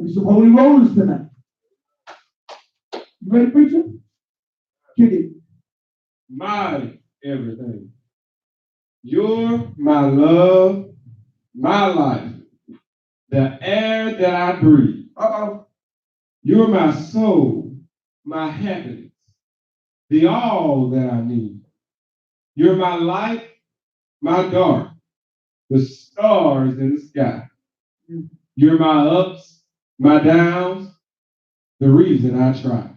There's some holy rollers tonight. You ready, preacher? Kick it. My everything. You're my love, my life, the air that I breathe. You're my soul, my happiness, the all that I need. You're my light, my dark, the stars in the sky. You're my ups, my downs, the reason I try.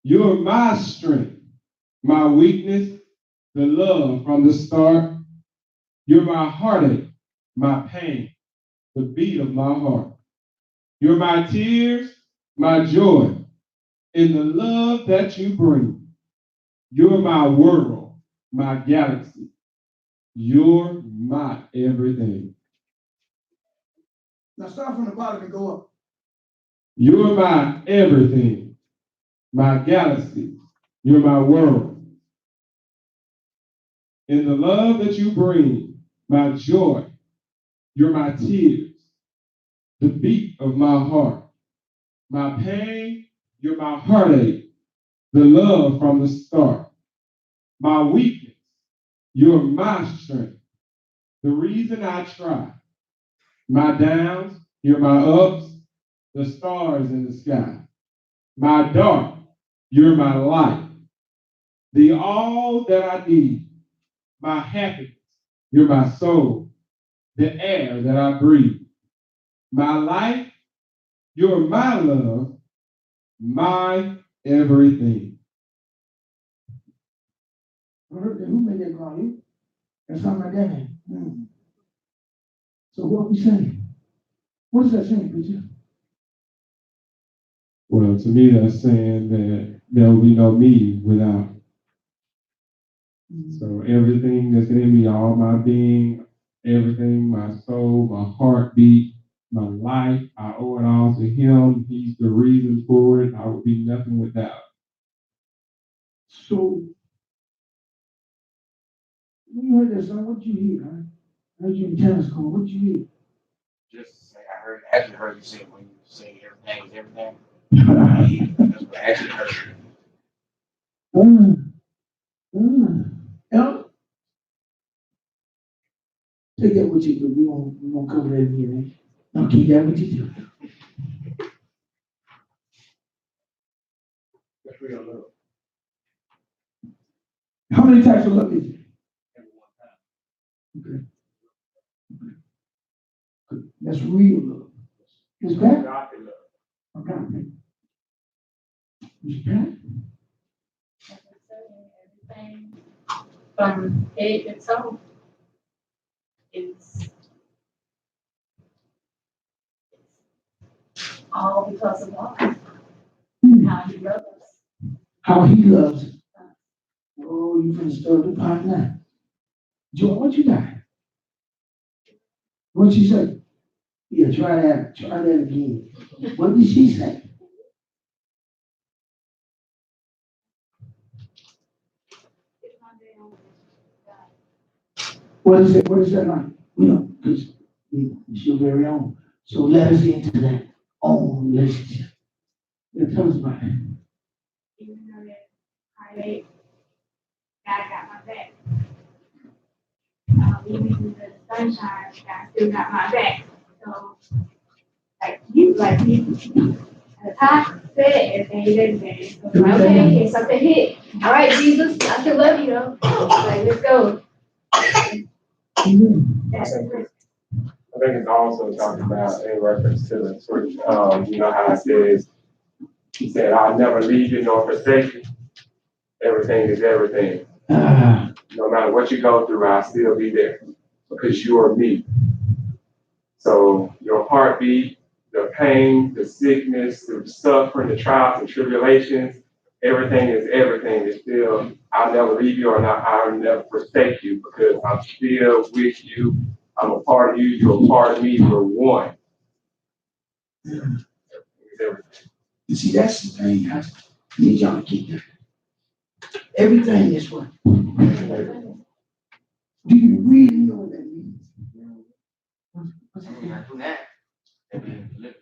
You're my strength, my weakness, the love from the start. You're my heartache, my pain, the beat of my heart. You're my tears, my joy, in the love that you bring. You're my world, my galaxy. You're my everything. Now start from the bottom and go up. You're my everything, my galaxy. You're my world. In the love that you bring, my joy, you're my tears, the beat of my heart. My pain, you're my heartache, the love from the start. My weakness, you're my strength, the reason I try. My downs, you're my ups, the stars in the sky. My dark, you're my light, the all that I need. My happiness, you're my soul, the air that I breathe. My life, you're my love, my everything. I heard that. Who made that call? You? That sound like that. So what we saying? What is that saying, preacher? Well, to me, that's saying that there will be no me without. So everything that's in me, all my being, everything, my soul, my heartbeat, my life, I owe it all to him. He's the reason for it. I would be nothing without. So when you heard that song, what did you hear? I heard you in tennis court. What did you hear? Just say actually heard you sing when you sing everything is everything. That's what I actually heard. Yeah. Take that with you, but we won't cover that again. Eh? No, keep that with you too. That's real love. How many types of love is it? Every one time. Okay. That's real love. Is that? Godly love. Okay. Is that? Everything from head to toe. It's all because of God. How he loves us. How he loves it. Oh, you finna stir the pot now. Joy, what you got? What she say? Yeah, try that. Try that again. What did she say? What is it? What is that like? You know, because it's your very own. So let us into that own relationship. Yeah, tell us about it. Even though that heartache, God got my back. Even in the sunshine, God still got my back. So, like you, at the top, said everything is everything. So, okay, if something hit, all right, Jesus, I still love you though. Like, let's go. That's it. I think it's also talking about in reference to the sort of, you know how it says, he said, I'll never leave you nor forsake you. Everything is everything. No matter what you go through, I'll still be there because you are me. So your heartbeat, the pain, the sickness, the suffering, the trials and tribulations, everything is everything. It's still, I'll never leave you or not, I'll never forsake you because I'm still with you. I'm a part of you. You're a part of me. We're one. It's everything. You see, that's the thing. I need y'all to keep that. Everything is what? Do you really know what that means? I mean, I do that. And then live.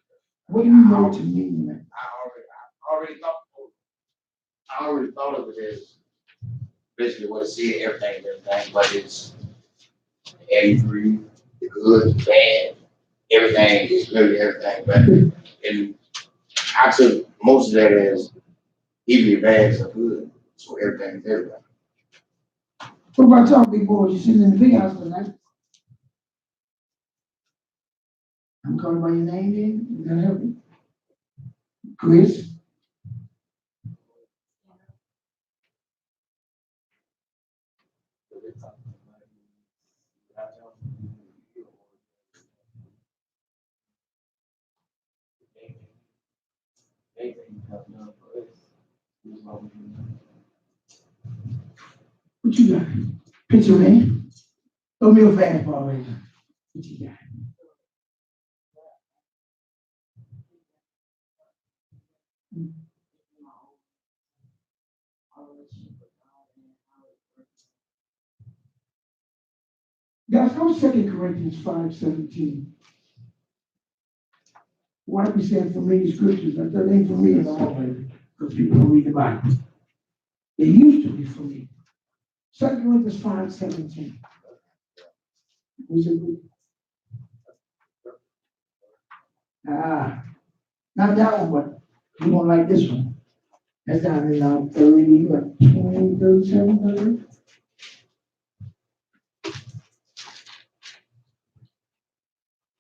What do you know to mean, man? I already thought of it as basically what it said, everything, but it's every the good, the bad, everything is literally everything. But and I took most of that as even your bads are good, so everything is everything. What about y'all big boys? You sitting in the big house tonight? I'm calling by your name then? Is that help you? Chris? What you got? Picture man? Throw me a fastball right now. What you got? Guys, go 2 Corinthians 5:17. Why are we saying familiar scriptures? That ain't familiar at all, because people don't read the Bible. They used to be familiar. 2 Corinthians 5:17. Not that one, but you won't like this one. That's down in 30, what, 20, 37, 30?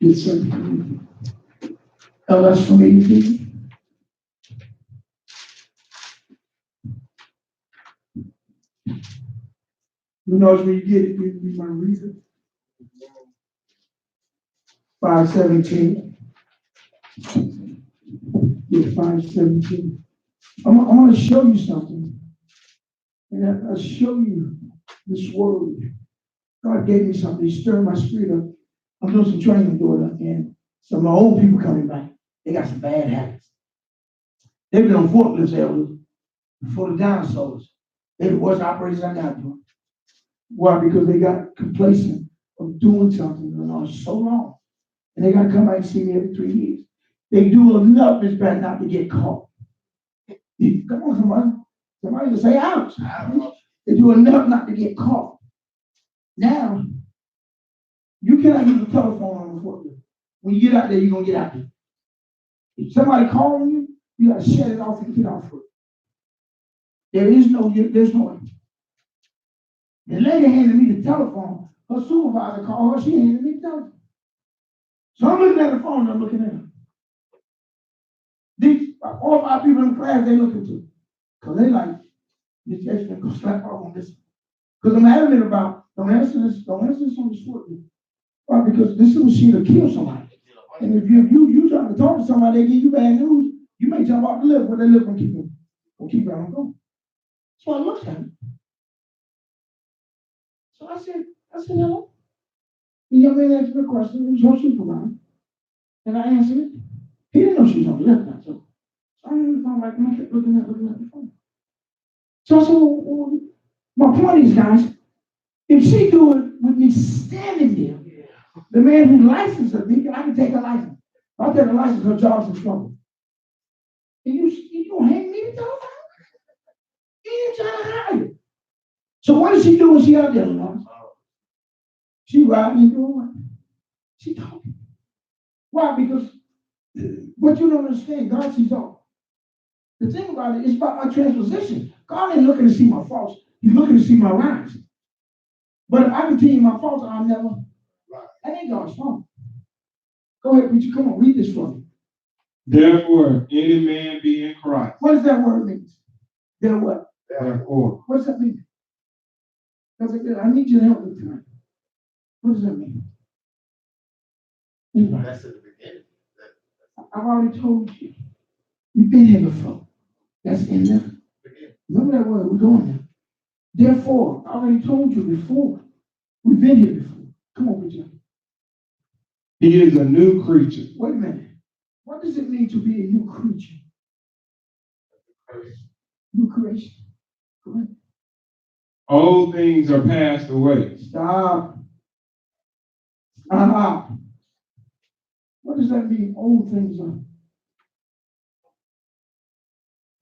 It's 2 Corinthians. Oh, that's familiar people? Who knows when you get it, we might read it. 5:17. Yeah, 5:17. I'm going to show you something. And I'll show you this word. God gave me something. He stirred my spirit up. I'm doing some training, daughter, and some of my old people coming back. They got some bad habits. They've been on forklifts elders before the dinosaurs. They're the worst operators I got doing. Why? Because they got complacent of doing something on so long. And they got to come back and see me every 3 years. They do enough, it's bad not to get caught. Come on, somebody. Somebody will say, ouch. They do enough not to get caught. Now, you cannot use a telephone on the forklift. When you get out there, you're going to get out there. If somebody calling you, you got to shut it off and get off of it. There's no way. The lady handed me the telephone. Her supervisor called her. She handed me the telephone. So I'm looking at the phone. I'm looking at her. These 4 or 5 people in the class, they looking to. Because they like, this extra go slap off on this. Because I'm adamant about, don't answer this on the short. Why? Because this is a machine to kill somebody. And if you trying to talk to somebody, they give you bad news, you may jump off the lift, but they lift and keep on going. So I looked at him. So I said, hello. The young man asked me a question. It was her supervisor. And I answered it. He didn't know she was on the left now. So I didn't know, like, I kept looking at the phone. So I said, well, my point is, guys, if she do it with me standing there, the man who licensed her, I can take a license. If I take a license, her job's in trouble. And you gonna hang me the telephone? You ain't trying to hide it. So what does she do when she out there, Lord? She riding and doing what? She talking. Why? Because what you don't understand, God sees all. The thing about it is about my transposition. God ain't looking to see my faults. He's looking to see my rights. But if I continue my faults, I'll never. That ain't God's fault. Go ahead, preacher. Come on, read this for me. Therefore, any man be in Christ. What does that word mean? There what? Therefore. What does that mean? I need you to help me tonight. What does that mean? That's at the beginning. I've already told you. You've been here before. That's in there. Remember that word? We're going there. Therefore, I already told you before. We've been here before. Come on, preacher. He is a new creature. Wait a minute. What does it mean to be a new creature? New creation. Correct. Old things are passed away. Stop. What does that mean? Old things are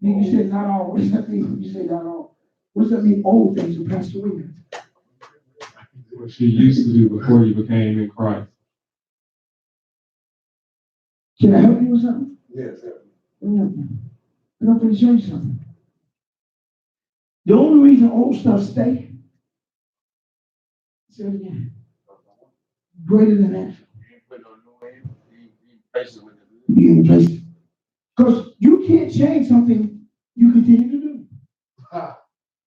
Then you said not all. What does that mean when you say not all? What does that mean? Old things have passed away. What she used to do before you became in Christ. Can I help you with something? Yes. I'm going to show you something. The only reason old stuff stay, say it again, greater than that. You replace it. Because you can't change something you continue to do.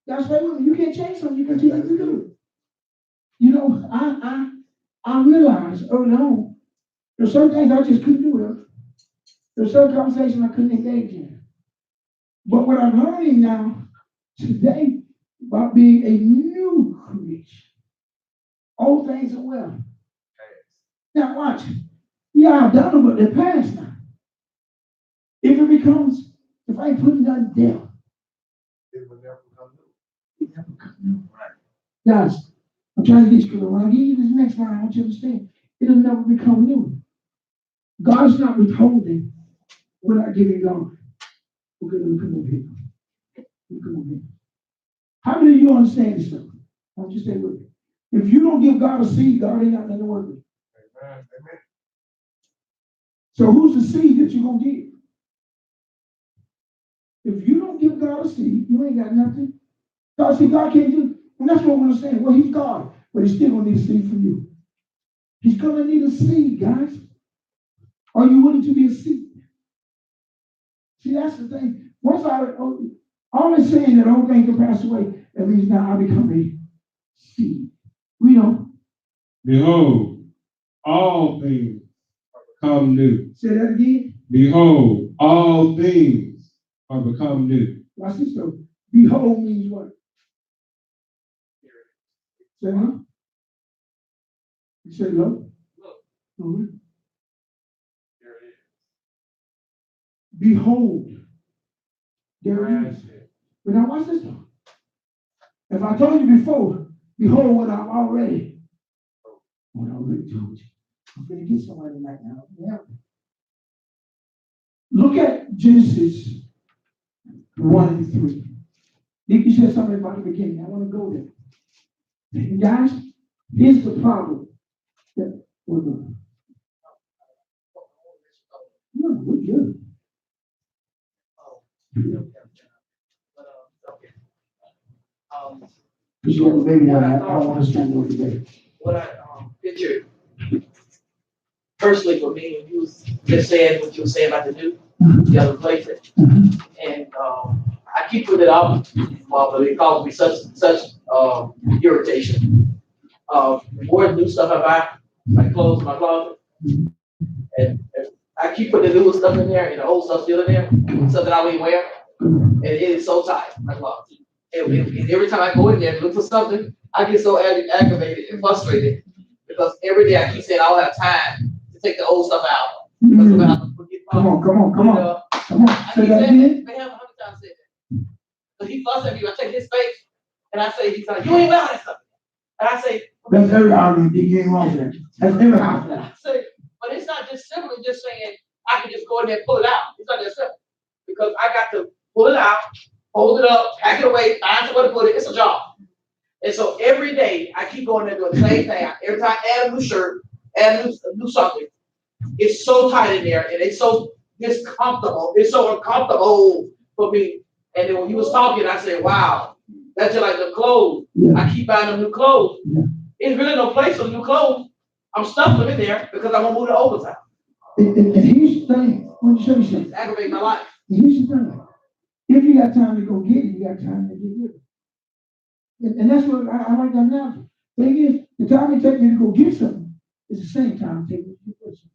That's why you can't change something you continue to do. You know, I realized early on, there's some things I just couldn't do it. There's some conversations I couldn't engage in. But what I'm learning now today about being a new creation, old things are well. Now watch. Yeah, I've done them, but they're past now. If I put nothing down, it will never become new. It never become new. Right. Guys, I'm trying to get you clear. When I give you this next line, I want you to understand, it'll never become new. God's not withholding without giving God. Okay, let me come over here. Come over here. How many of you understand this stuff? I want you to stay with me. If you don't give God a seed, God ain't got nothing to work with. Amen. So who's the seed that you're going to give? If you don't give God a seed, you ain't got nothing. God can't do, and that's what we're saying. Well, he's God, but he's still going to need a seed from you. He's going to need a seed, guys. Are you willing to be a seed? See, that's the thing. Once always saying that old things can pass away, that means now I become a seed. We don't. Behold, all things are become new. Say that again. Behold, all things are become new. Watch this though. Behold means what? Say huh? You say look. Mm-hmm. There it is. Behold. There it is. But now watch this though. If I told you before, behold what I've already told you. I'm going to get somebody right now. Yeah. Look at Genesis 1 and 3. Nikki said something about the beginning. I want to go there. And guys, here's the problem that we're doing. No, we're good. Because you have a baby now, I don't want to stand over today. What I pictured personally for me, when you was just saying what you were saying about the other places, and I keep putting it off, but it causes me such irritation. The more new stuff I buy, like clothes in my closet, and I keep putting the new stuff in there and the old stuff still in there, stuff that I don't even wear, and it is so tight, my closet. And every time I go in there and look for something, I get so aggravated and frustrated because every day I keep saying I don't have time to take the old stuff out. Because I'm gonna forget Come on. Say that again. Man, how many times I said that? So he fuss at me, I take his face, and I say, he's like, you ain't wearing that stuff. And I say, that's every argument you ain't wrong there. That's every argument. I say, but it's not just simply just saying I can just go in there and pull it out. It's not that simple. Because I got to pull it out, hold it up, pack it away, find somewhere to put it. It's a job. And so every day I keep going there doing the same thing. Every time I add a new shirt, add a new something, it's so tight in there and it's so discomfortable. It's so uncomfortable for me. And then when you was talking, I said, wow, that's just like the clothes. Yeah. I keep buying them new clothes. Yeah. There's really no place for new clothes. I'm stuffing them in there because I'm going to move to overtime. And here's the thing. I want to show you something. It's aggravating my life. Here's the thing. If you got time to go get it, you got time to get rid of it. And that's what I like that now. Thing is, the time it takes me to go get something is the same time it takes me to get something.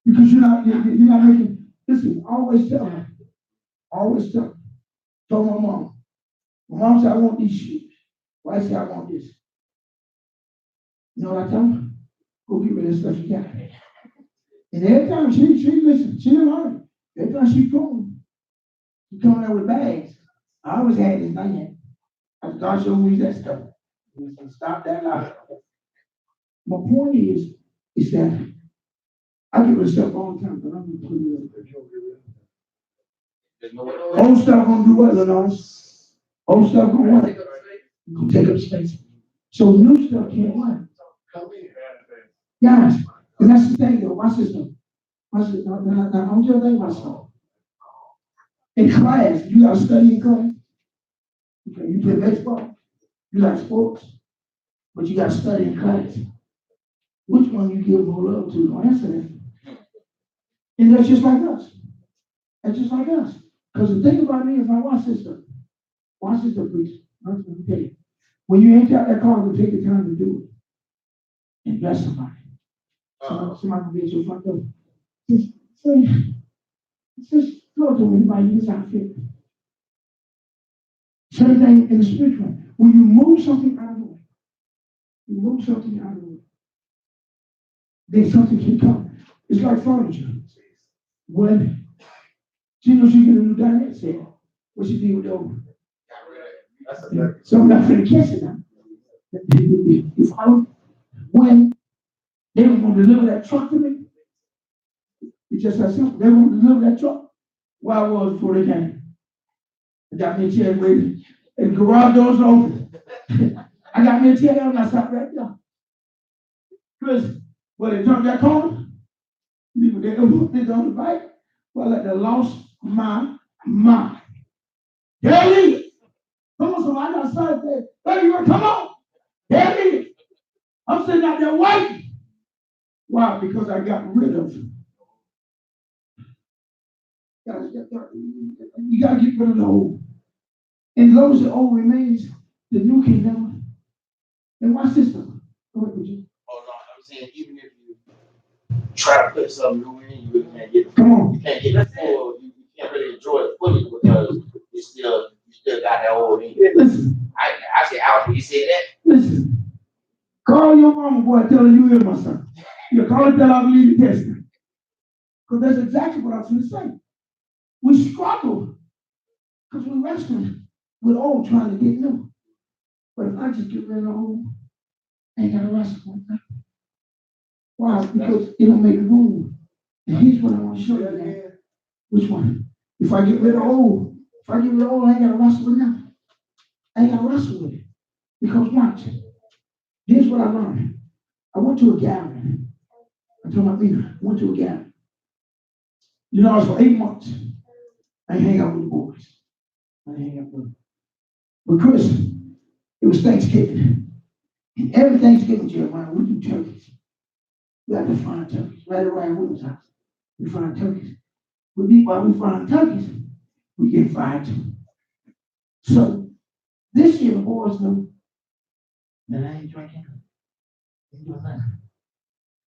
Because you're not making, listen, always tell her. Told my mom. My mom said, I want these shoes. Why said I want this? You know what I tell her? Go get rid of the stuff you got. And every time she listens, she didn't learn. Every time she coming out with bags. I always had this thing. God showed me that stuff. Stop that lie. My point is, that I get rid of stuff all the time, but I'm going to put it up. There's no way. Old stuff gonna do what, Lenore? Old stuff gonna what? Gonna take up space. So new stuff can't what? Guys, and that's the thing though, my sister. Now, I'm just thinking myself. In class, you gotta study in class. Okay, you play baseball, you like sports, but you gotta study in class. Which one you give more love to? Don't answer that. And that's just like us. That's just like us. Because the thing about me is, I watch this stuff. Watch this stuff, please. Let me tell you. When you ain't got that car, to take the time to do it. And bless somebody. Somebody can be so fucked up. Just go to anybody use outfit. Same thing in the spiritual. When you move something out of the way, you move something out of the way, then something can come. It's like furniture. When she knows she get a new dinette set, what she do with the old? So I'm not going to catch it now. You follow? When they were going to deliver that truck to me, it's just that simple. They were going to deliver that truck where I was before they came. I got me a chair waiting, and the garage doors open. I got me a chair and I stopped right there. Because when they turned that corner, people they on the bike, well, like they lost my mind. There it is. Come on, so I got started there. Baby, come on. There it is. I'm sitting out there waiting. Why? Because I got rid of it. You got to get rid of the old. And as long as the old remains, the new can never. And watch this stuff. Go ahead, would you? Oh no, I'm saying even if you try to put something new in, you really can't get. Come on. You can't get it full. You can't really enjoy it fully because you still got that old in you. Listen. I said out. You said that. Listen. Call your mama, boy, tell her you hear my son. You call her, tell her I believe the testament. Because that's exactly what I was going to say. We struggle because we're wrestling with old trying to get new. But if I just get rid of old, I ain't got to wrestle with that. Why? Because it'll make room. And here's what I want to show you now. Which one? If I get rid of old, I ain't got to wrestle with them. I ain't got to wrestle with it. Because watch. Here's what I learned. I went to a gathering. I told my leader, I went to a gathering. You know, I was for 8 months. I hang out with the boys. I hang out with them. But Chris, it was Thanksgiving. And every Thanksgiving, Jeremiah, we do turkeys. We have to find turkeys. Right around Williams' house. We find turkeys. While we find turkeys, we get fried too. So this year the boys know that I ain't drinking. Ain't doing nothing.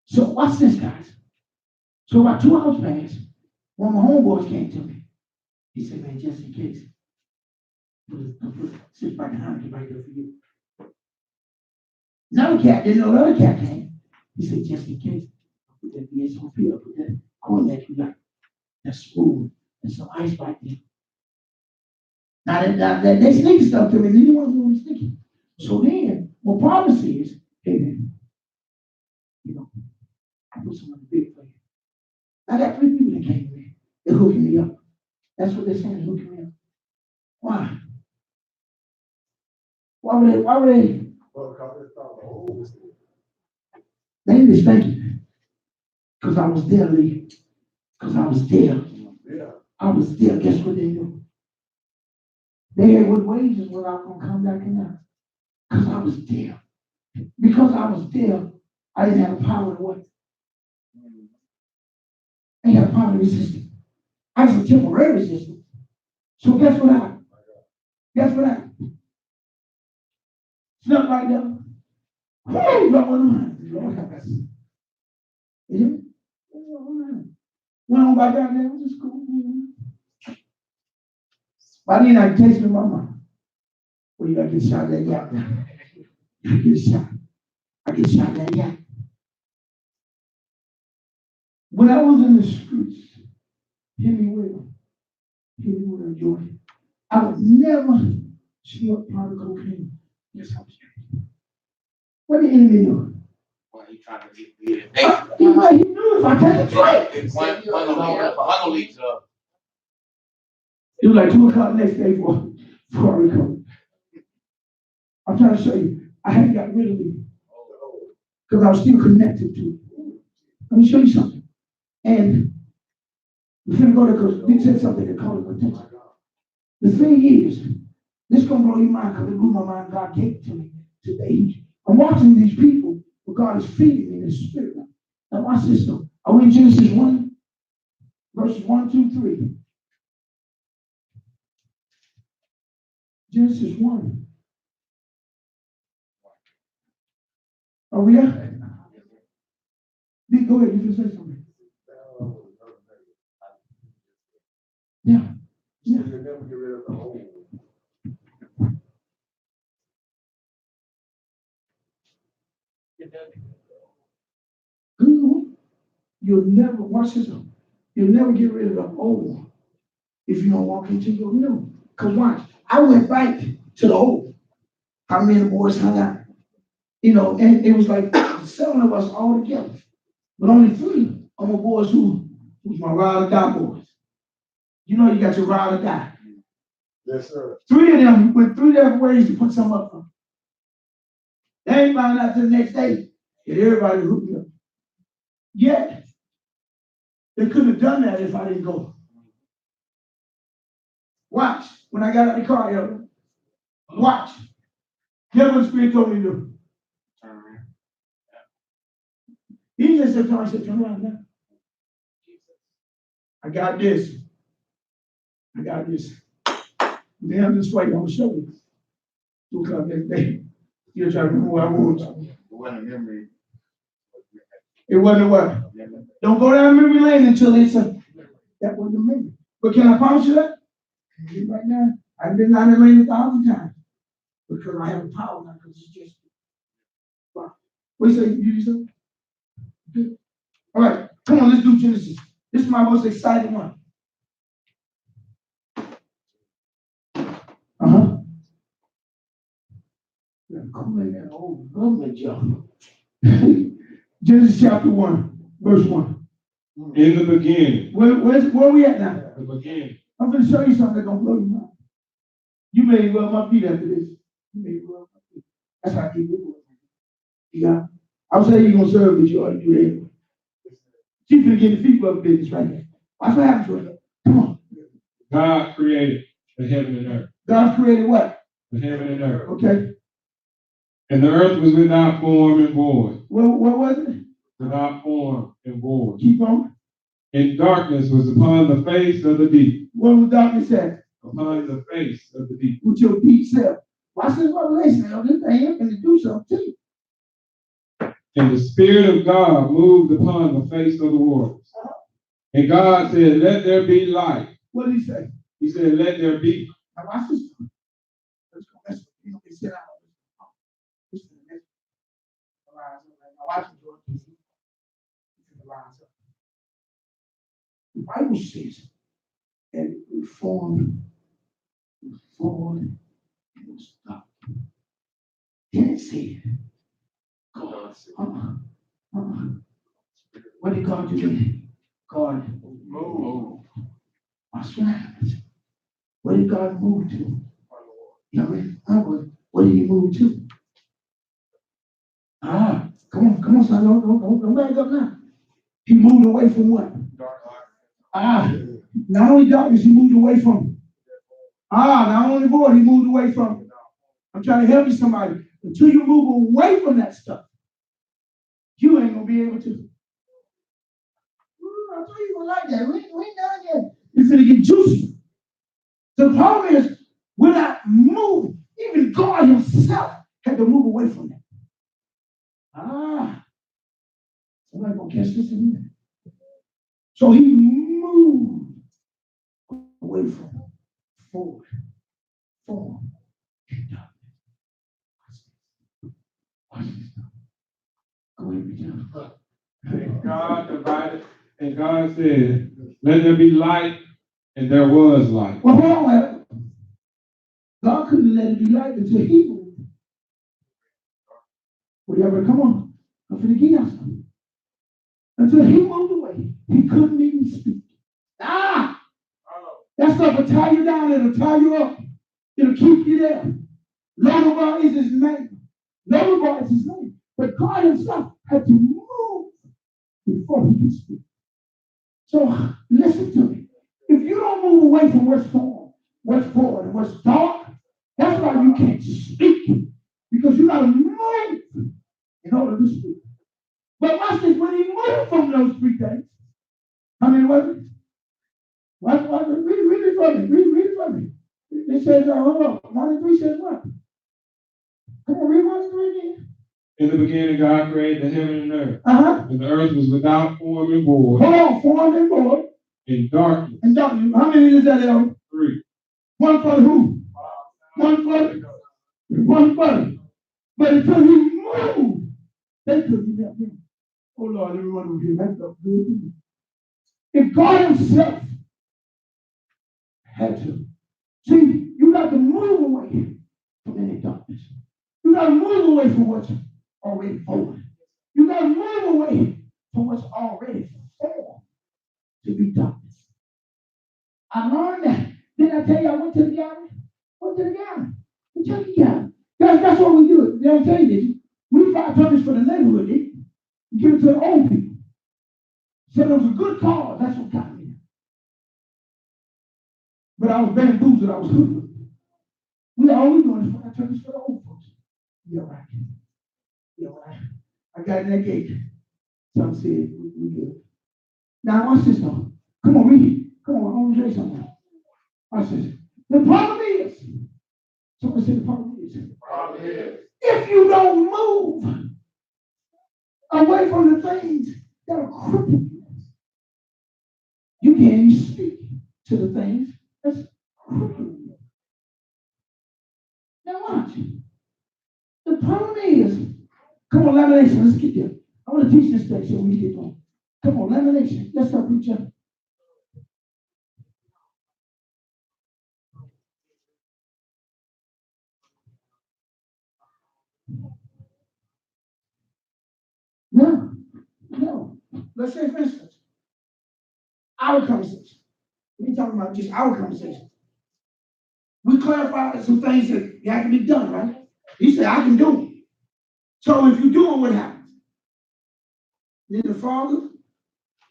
So watch this, guys. So about 2 hours passed, one of my homeboys came to me. He said, man, just in case. Put 6 pack of Heineken right there for you. Another cat, then another cat came. He said, just in case. I put that VSOP, I put that cognac you got. That's smooth. And some ice right there. Now they sneaky stuff to me. They didn't want to know sneaky. So then, my promise is, hey man, you know, I put some on the big for you. I got 3 people that came to me. They're hooking me up. That's what they're saying, hooking me up. Why? Why were they? They just thinking. Because I was there, Lee. Because I was there. Yeah. I was there. Guess what they do? They had what wages when I was going to come back in there. Because I was there. Because I was there, I didn't have the power to what? I didn't have the power to resist it. I was a temporary resistance. So guess what happened? Guess what happened? Stuff like that. Hey, Lord have mercy. Yeah? Went on by down there, it was just cool. By then I tasted my mom. Well, you gotta get shot of that yak now. I get shot. I get shot of that yak. When I was in the streets, hear me well, Jordan, I would never smoke powder cocaine. Yes, I was drinking. What the enemy doing? Well, he trying to get the He knew if I take a drink. One gonna lead to It was like 2 o'clock next day before I recovered. I'm trying to show you, I hadn't got rid of it because I was still connected to it. Let me show you something. And we're going to go there because they said something that caught my attention. The thing is, this is going to blow your mind because it blew my mind. God gave it to me today. I'm watching these people, but God is feeding me in His spirit. Now watch this though. Are we in Genesis 1, verses 1, 2, 3? Genesis 1. Are we there? Go ahead, you can say something. Yeah. Yeah. You'll never get rid of the old. You'll never, watch this. You'll never get rid of the old if you don't walk into your new. Because watch, I went back to the old. How many of the boys hung out? And it was like 7 of us all together. But only 3 of my boys who was my ride or die boys. You got your ride or die. Yes, sir. 3 of them went 3 different ways to put something up for. They ain't found out till the next day. And everybody hooked me up. Yet, they couldn't have done that if I didn't go. Watch. When I got out of the car, watch. Guess what the Spirit told me to do? Turn around. He just said, turn around now. I got this. Then this way, I'm going to show you. 2 o'clock next day. You're trying to remember where I was. It wasn't a memory. It wasn't what? Don't go down memory lane until it's that wasn't a memory. But can I promise you that? Right now, I've been down that lane 1,000 times. Because I have the power now, because it's just. Wow. What do you say? You do something? Good. All right, come on, let's do Genesis. This is my most exciting one. Calling that old government job. Genesis chapter 1, verse 1. In the beginning. Where we at now? The beginning. I'm going to show you something that's going to blow your mind. You may rub my feet after this. You may rub my feet. That's how I keep it going. Yeah. I was saying you're going to serve, but you already do it anyway. She's going to get the feet rub business right there. Watch what happens right there. Come on. God created the heaven and earth. God created what? The heaven and earth. Okay. And the earth was without form and void. What was it? Without form and void. Keep on. And darkness was upon the face of the deep. What was darkness at? Upon the face of the deep. With your deep self. Watch this revelation. Now, this ain't going to do something to you. And the Spirit of God moved upon the face of the waters. And God said, let there be light. What did he say? He said, let there be. Now watch this. Let's go. They said, this is the next rise up. Now watch it, George. This is the rise up. The Bible says that it was formed, and it was stopped. Then it said, God, what did God do? God moved. Watch what happens. Where did God move to? What did he move to? Come on, son. Don't back up now. He moved away from what? Not only darkness, he moved away from. Not only void, he moved away from. I'm trying to help you, somebody. Until you move away from that stuff, you ain't gonna be able to. I thought you were like that. We ain't done yet. It's gonna get juicy. The problem is, we're not moving. Even God himself had to move away from that. Somebody gonna catch this in a minute. So he moved away from forward, form, and darkness. Watch this now. Go ahead, begin. And God divided, and God said, let there be light, and there was light. Well, hold on. God couldn't let it be light until he moved. Whatever, come on. I'm finna give y'all something. Until he moved away, he couldn't even speak. That's That stuff will tie you down. It'll tie you up. It'll keep you there. Lodabar is his name. Lodabar is his name. But God himself had to move before he could speak. So listen to me. If you don't move away from what's forward, and what's dark, that's why you can't speak. Because you got to move in order to speak. But watch this. When he moved from those three things, how many was it? Read it for me. Read it for me. It says, hold on. 1 and 3 says what? Come on, read 1 and 3 again. In the beginning, God created the heaven and earth. And the earth was without form and void. Hold on, form and void. In darkness. In darkness. How many is that, Elder? 3. One for who? One for. But until he moved, they couldn't help him. Oh Lord, everyone over here, that's up good. If God himself had to. See, you got to move away from any darkness. You got to move away from what's already forward. You got to move away from what's already formed to be darkness. I learned that. Didn't I tell you I went to the gallery? Went to the gallery. The Kentucky gallery. That's what we do. Did I tell you, did you? We buy turkeys for the neighborhood, did you? We give it to the old people. Said it was a good cause. That's what got me. But I was bamboozled. I was hoodwinked. We always doing this. I turkeys for the old folks. Yeah, right. Yeah, right. I got in that gate. Some said, we good. Now, watch this though. Come on, read it. Come on, I want to say something. Watch this. The problem is, somebody said the problem is, if you don't move away from the things that are crippling you, you can't even speak to the things that's crippling you. Now watch. The problem is, come on, lamination, let's get there. I want to teach this thing so we can get on. Come on, lamination. Let's start preaching. No. Let's say, for instance, our conversation. We're talking about just our conversation. We clarified some things that have to be done, right? He said, I can do it. So if you do it, what happens? Then the Father,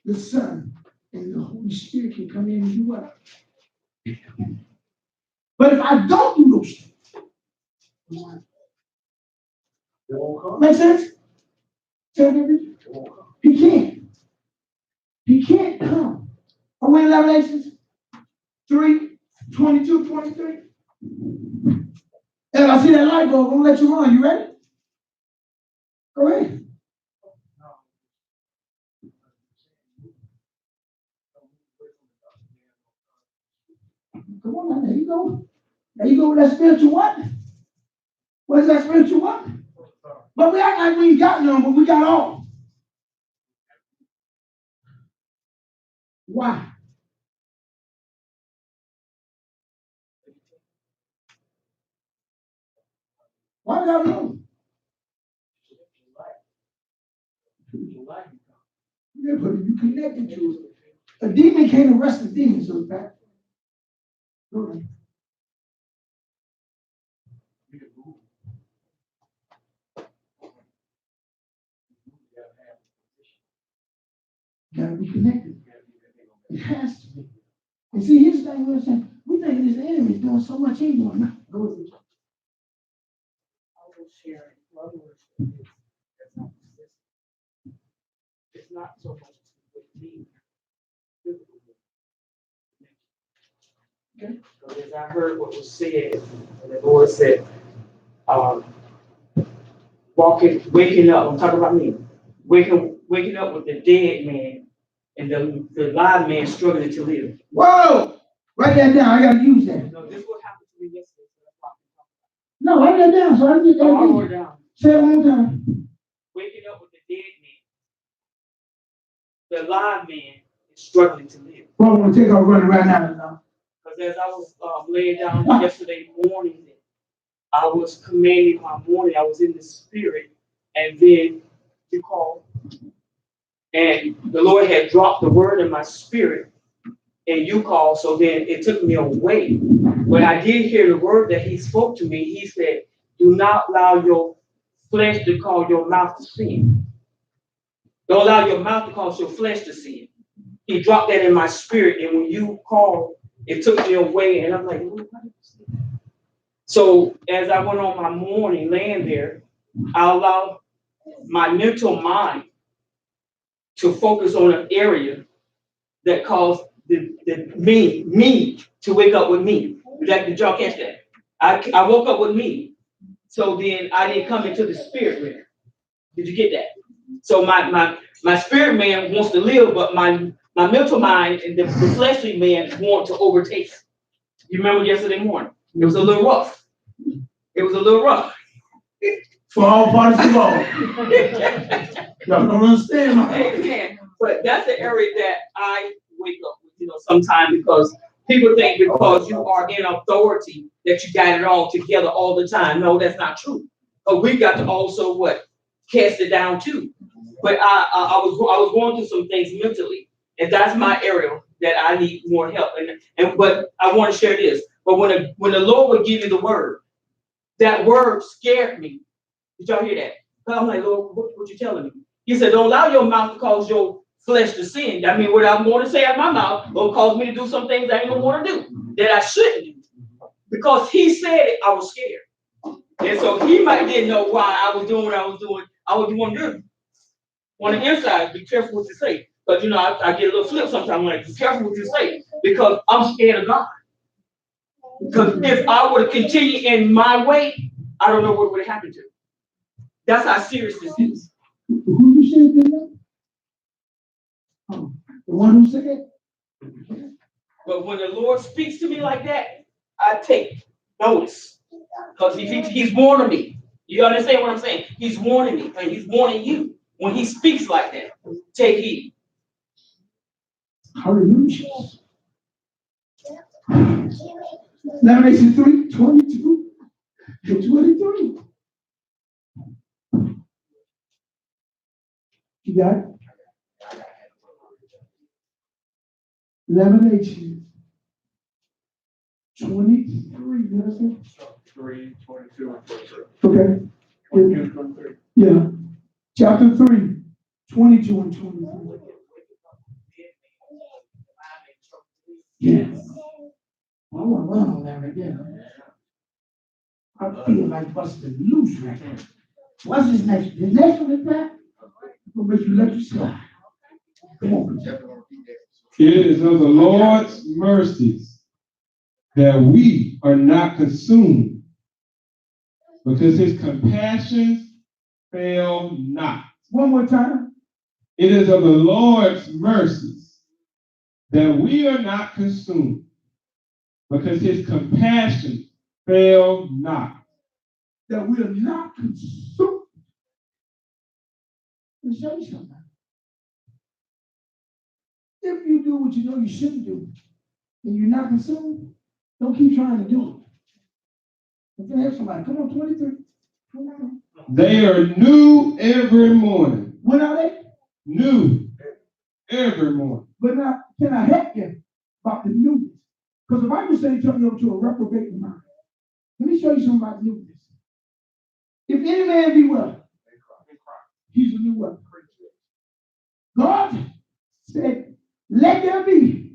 the Son, and the Holy Spirit can come in and do what? But if I don't do those things, make sense? He can't. He can't come. Are we in Revelations 3, 22, 23? And I see that light bulb, I'm gonna let you run. You ready? Go ahead. Come on now, there you go. There you go with that spiritual what? What is that spiritual what? But we act like we ain't got none, but we got all. Why? Why do y'all know? Yeah, but if you connected to it, a demon can't arrest a demon, so that. Go ahead. Gotta be connected. It has to be. And see, here's the thing we're saying. We think this enemy is doing so much evil. Go with it. I will share it. Love worship is not consistent. It's not so much with me. Okay. So as I heard what was said, and the Lord said, waking up, I'm talking about me, waking up with the dead man and the live man struggling to live. Whoa! Write that down. I gotta use that. No, this what happened to me yesterday. No, write that down so I can get that. I wrote it down. Say it one more time. Waking up with the dead man. The live man is struggling to live. Well, I'm gonna take off running right now. Because as I was laying down yesterday morning, I was commanding my morning. I was in the spirit, and then you called, and the Lord had dropped the word in my spirit and you called, so then it took me away. But I did hear the word that he spoke to me. He said, do not allow your flesh to cause your mouth to sin. Don't allow your mouth to cause your flesh to sin. He dropped that in my spirit, and when you called, it took me away, and I'm like, what? So as I went on my morning laying there, I allowed my mental mind to focus on an area that caused me to wake up with me. Did y'all catch that? I woke up with me. So then I didn't come into the spirit realm. Did you get that? So my spirit man wants to live, but my mental mind and the fleshly man want to overtake. You remember yesterday morning? It was a little rough. It was a little rough. For all parties involved. Y'all don't understand. Amen. But that's the area that I wake up with, sometimes because people think because you are in authority that you got it all together all the time. No, that's not true. But we got to also cast it down too. But I was going through some things mentally, and that's my area that I need more help. But I want to share this. But when the Lord would give you the word, that word scared me. Did y'all hear that? But I'm like, Lord, what you telling me? He said, don't allow your mouth to cause your flesh to sin. I mean, what I'm going to say out of my mouth will cause me to do some things I ain't gonna want to do, that I shouldn't do. Because he said it, I was scared. And so he might didn't know why I was doing what I was doing. I was doing good. On the inside, be careful what you say. But I get a little flip sometimes. I'm like, be careful what you say. Because I'm scared of God. Because if I were to continue in my way, I don't know what would happen to me. That's how serious this is. Who you said that? Oh, the one who said it? But when the Lord speaks to me like that, I take notice. Because he's warning me. You understand what I'm saying? He's warning me, and he's warning you. When he speaks like that, take heed. Hallelujah. Revelation 3:22 to 23. You got it? Revelation 23. You understand? 3, 22, and 23. Okay. 22, 23. Yeah. Chapter 3, 22 and 23. Yes. I want to run on that right there. I feel like busting loose right now. What's his next? The next one is that? I'm going to make you let you slide. Come on. It is of the Lord's mercies that we are not consumed, because his compassions fail not. One more time. It is of the Lord's mercies that we are not consumed, because his compassions fail not. That we are not consumed. Let me show you something. If you do what you know you shouldn't do, and you're not consumed, don't keep trying to do it. If you have somebody, come on, 23. Come on. They are new every morning. When are they? New every morning. But now, can I help you about the newness? Because the Bible says turn you over to a reprobate mind. Let me show you something about newness. If any man be well, he's a new what? God said, let there be.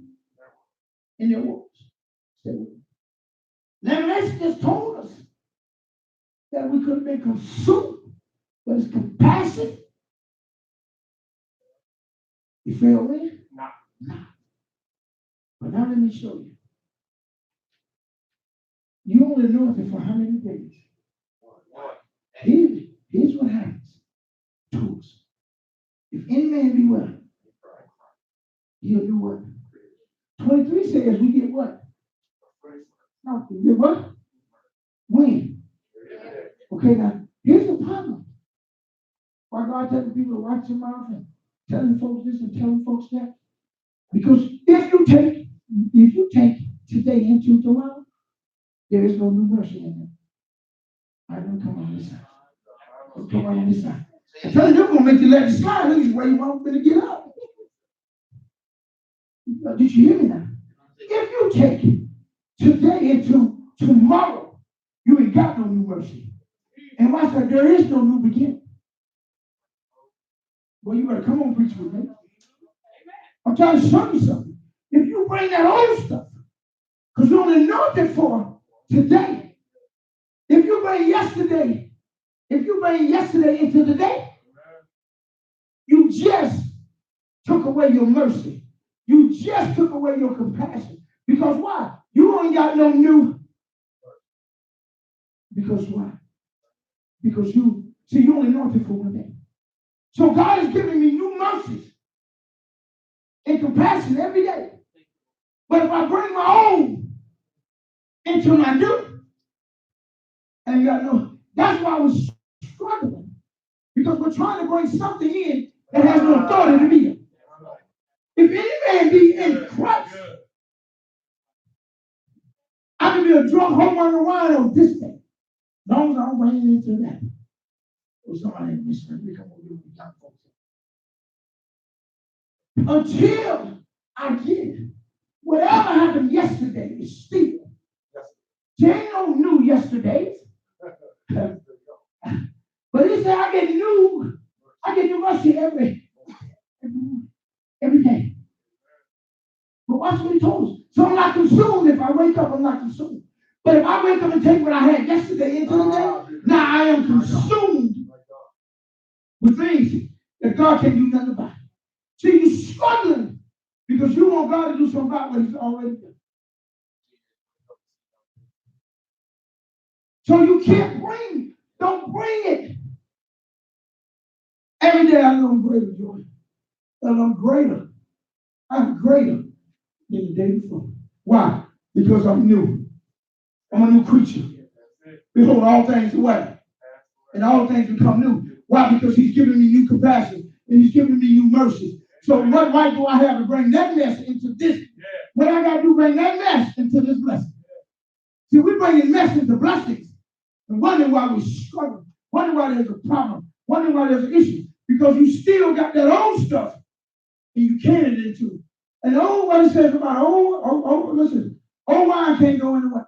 And there was. Revelation just told us that we could have been consumed, but his compassion. You feel me? No. But now let me show you. You only know it for how many days? Here's what happens to us. If any man be well, he'll do what? 23 says we get what? No, we get what? When? Okay, now, here's the problem. Why God telling people to watch your mouth and telling folks this and telling folks that? Because if you take today into tomorrow, there is no new mercy in it. I don't come on this side. Come on this side. I tell you, they're going to make you let you slide. Look at where you want me to get up. Did you hear me now? If you take today into tomorrow, you ain't got no new mercy. And watch that, there is no new beginning. Well, you better come on, preach with me. I'm trying to show you something. If you bring that old stuff, because you're only anointed for today. If you bring yesterday into the day, you just took away your mercy. You just took away your compassion. Because why? You ain't got no new. Because why? Because you only anointed for one day. So God is giving me new mercies and compassion every day. But if I bring my own into my new, and you got no, that's why I was struggling. Because we're trying to bring something in that has no authority to be in. If any man be in Christ, I can be a drunk homeowner wine on this day. As long as I don't bring it into that. Or somebody in this room, we come over with young folks. Until I get it. Whatever happened yesterday is still. There ain't no new yesterdays. But he said I get new mercy every day. But watch what he told us. So I'm not consumed. If I wake up, I'm not consumed. But if I wake up and take what I had yesterday into the day, now I am consumed with things that God can't do nothing about. See, you're struggling because you want God to do something about what he's already done. So you don't bring it. Every day I know I'm greater joy. And I'm greater than the day before. Why? Because I'm new. I'm a new creature. Behold, all things away. And all things become new. Why? Because he's giving me new compassion and he's giving me new mercy. So what right do I have to bring that mess into this? What I got to do, bring that mess into this blessing. See, we're bringing mess into blessings and wondering why we're struggling, wondering why there's a problem, wondering why there's an issue. Because you still got that old stuff and you carry it into. And what it says about listen, old wine can't go in the what?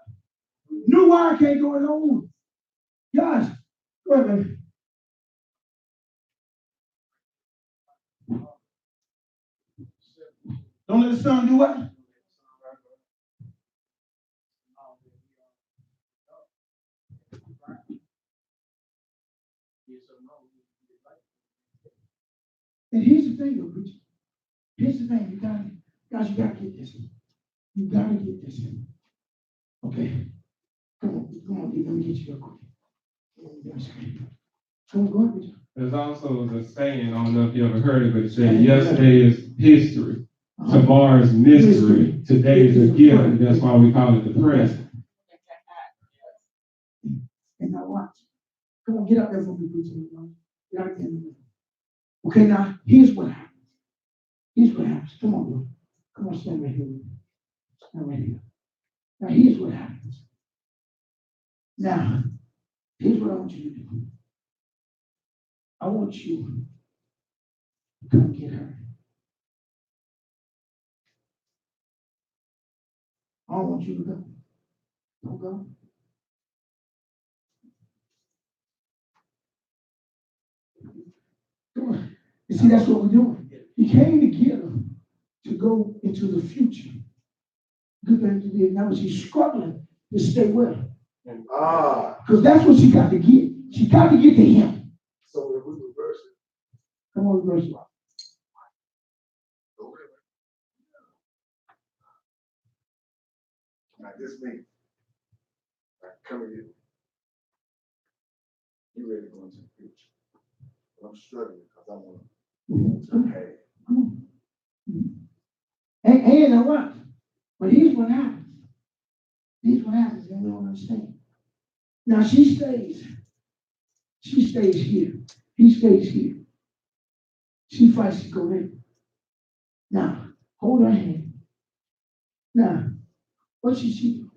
New wine can't go in the old. Guys, go ahead, baby. Don't let the sun do what? And here's the thing, though, preacher. Here's the thing. You gotta get this. You gotta get this. Okay. Come on, let me get you real quick. Come on, go ahead, preacher. There's also the saying, I don't know if you ever heard it, but it said, yesterday is history. Tomorrow's mystery. Today is a gift. That's why we call it the present. And now watch. Come on, get up there for me, preacher. Get out there. Okay, now here's what happens. Come on, bro. Come on, stand right here. Stand right here. Now here's what happens. Now, here's what I want you to do. I want you to come get her. I don't want you to go. Don't go. Come on. You see, that's what we're doing. He came together to go into the future. Good thing to do. Now she's struggling to stay well. Because that's what she got to get. She got to get to him. So if we reverse it. Come on, reverse it. Now this means, come here. You ready to go into the future. I'm struggling because I want to pay. Hey, now what? But here's what happens. Here's what happens, and we don't understand. Now she stays. She stays here. He stays here. She fights to go in. Now, hold her hand. Now, what should she do?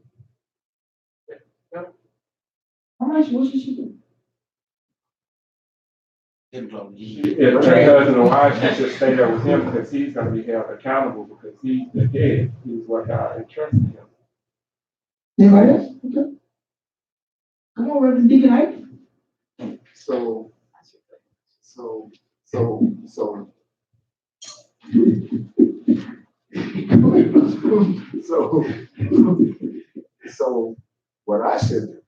All right, what should she do? If the husband or wife should just stay there with him because he's gonna be held accountable because he's the head. He's what God entrusted him. Anybody else? Okay. Come on, Reverend Deacon Ike. So, so what I should do,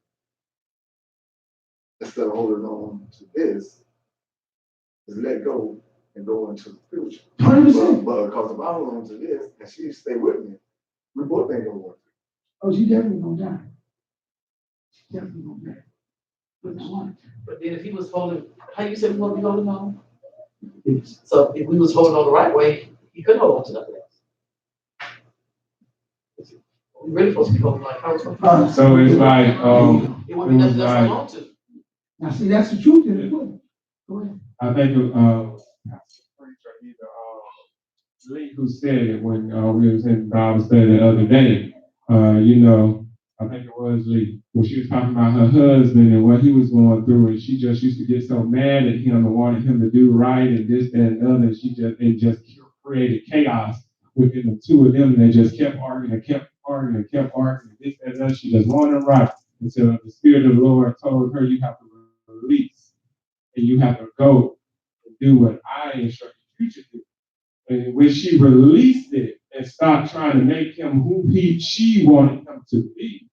instead of holding on to this, is let go and go into the future. 100%. But because if I hold on to this and she stay with me, we both ain't gonna work. Oh, she definitely gonna die. She definitely gonna die. But I want But then if he was holding, how you said we want to be holding on? So if we was holding on the right way, he couldn't hold on to nothing else. We really supposed to be holding like how it's So it's like, it wouldn't be nothing else to hold on to. Now, see, that's the truth. Then. Go ahead. I think Pastor Preacher, either Lee who said it when we was in Bible study the other day. I think it was Lee, when she was talking about her husband and what he was going through, and she just used to get so mad at him and wanted him to do right and this, that, and the other. And it just created chaos within the two of them. And they just kept arguing and kept arguing and kept arguing. This, that, and that. She just wanted him right until the Spirit of the Lord told her, you have to release and you have to go and do what I instructed you to do. And when she released it and stopped trying to make him who she wanted him to be,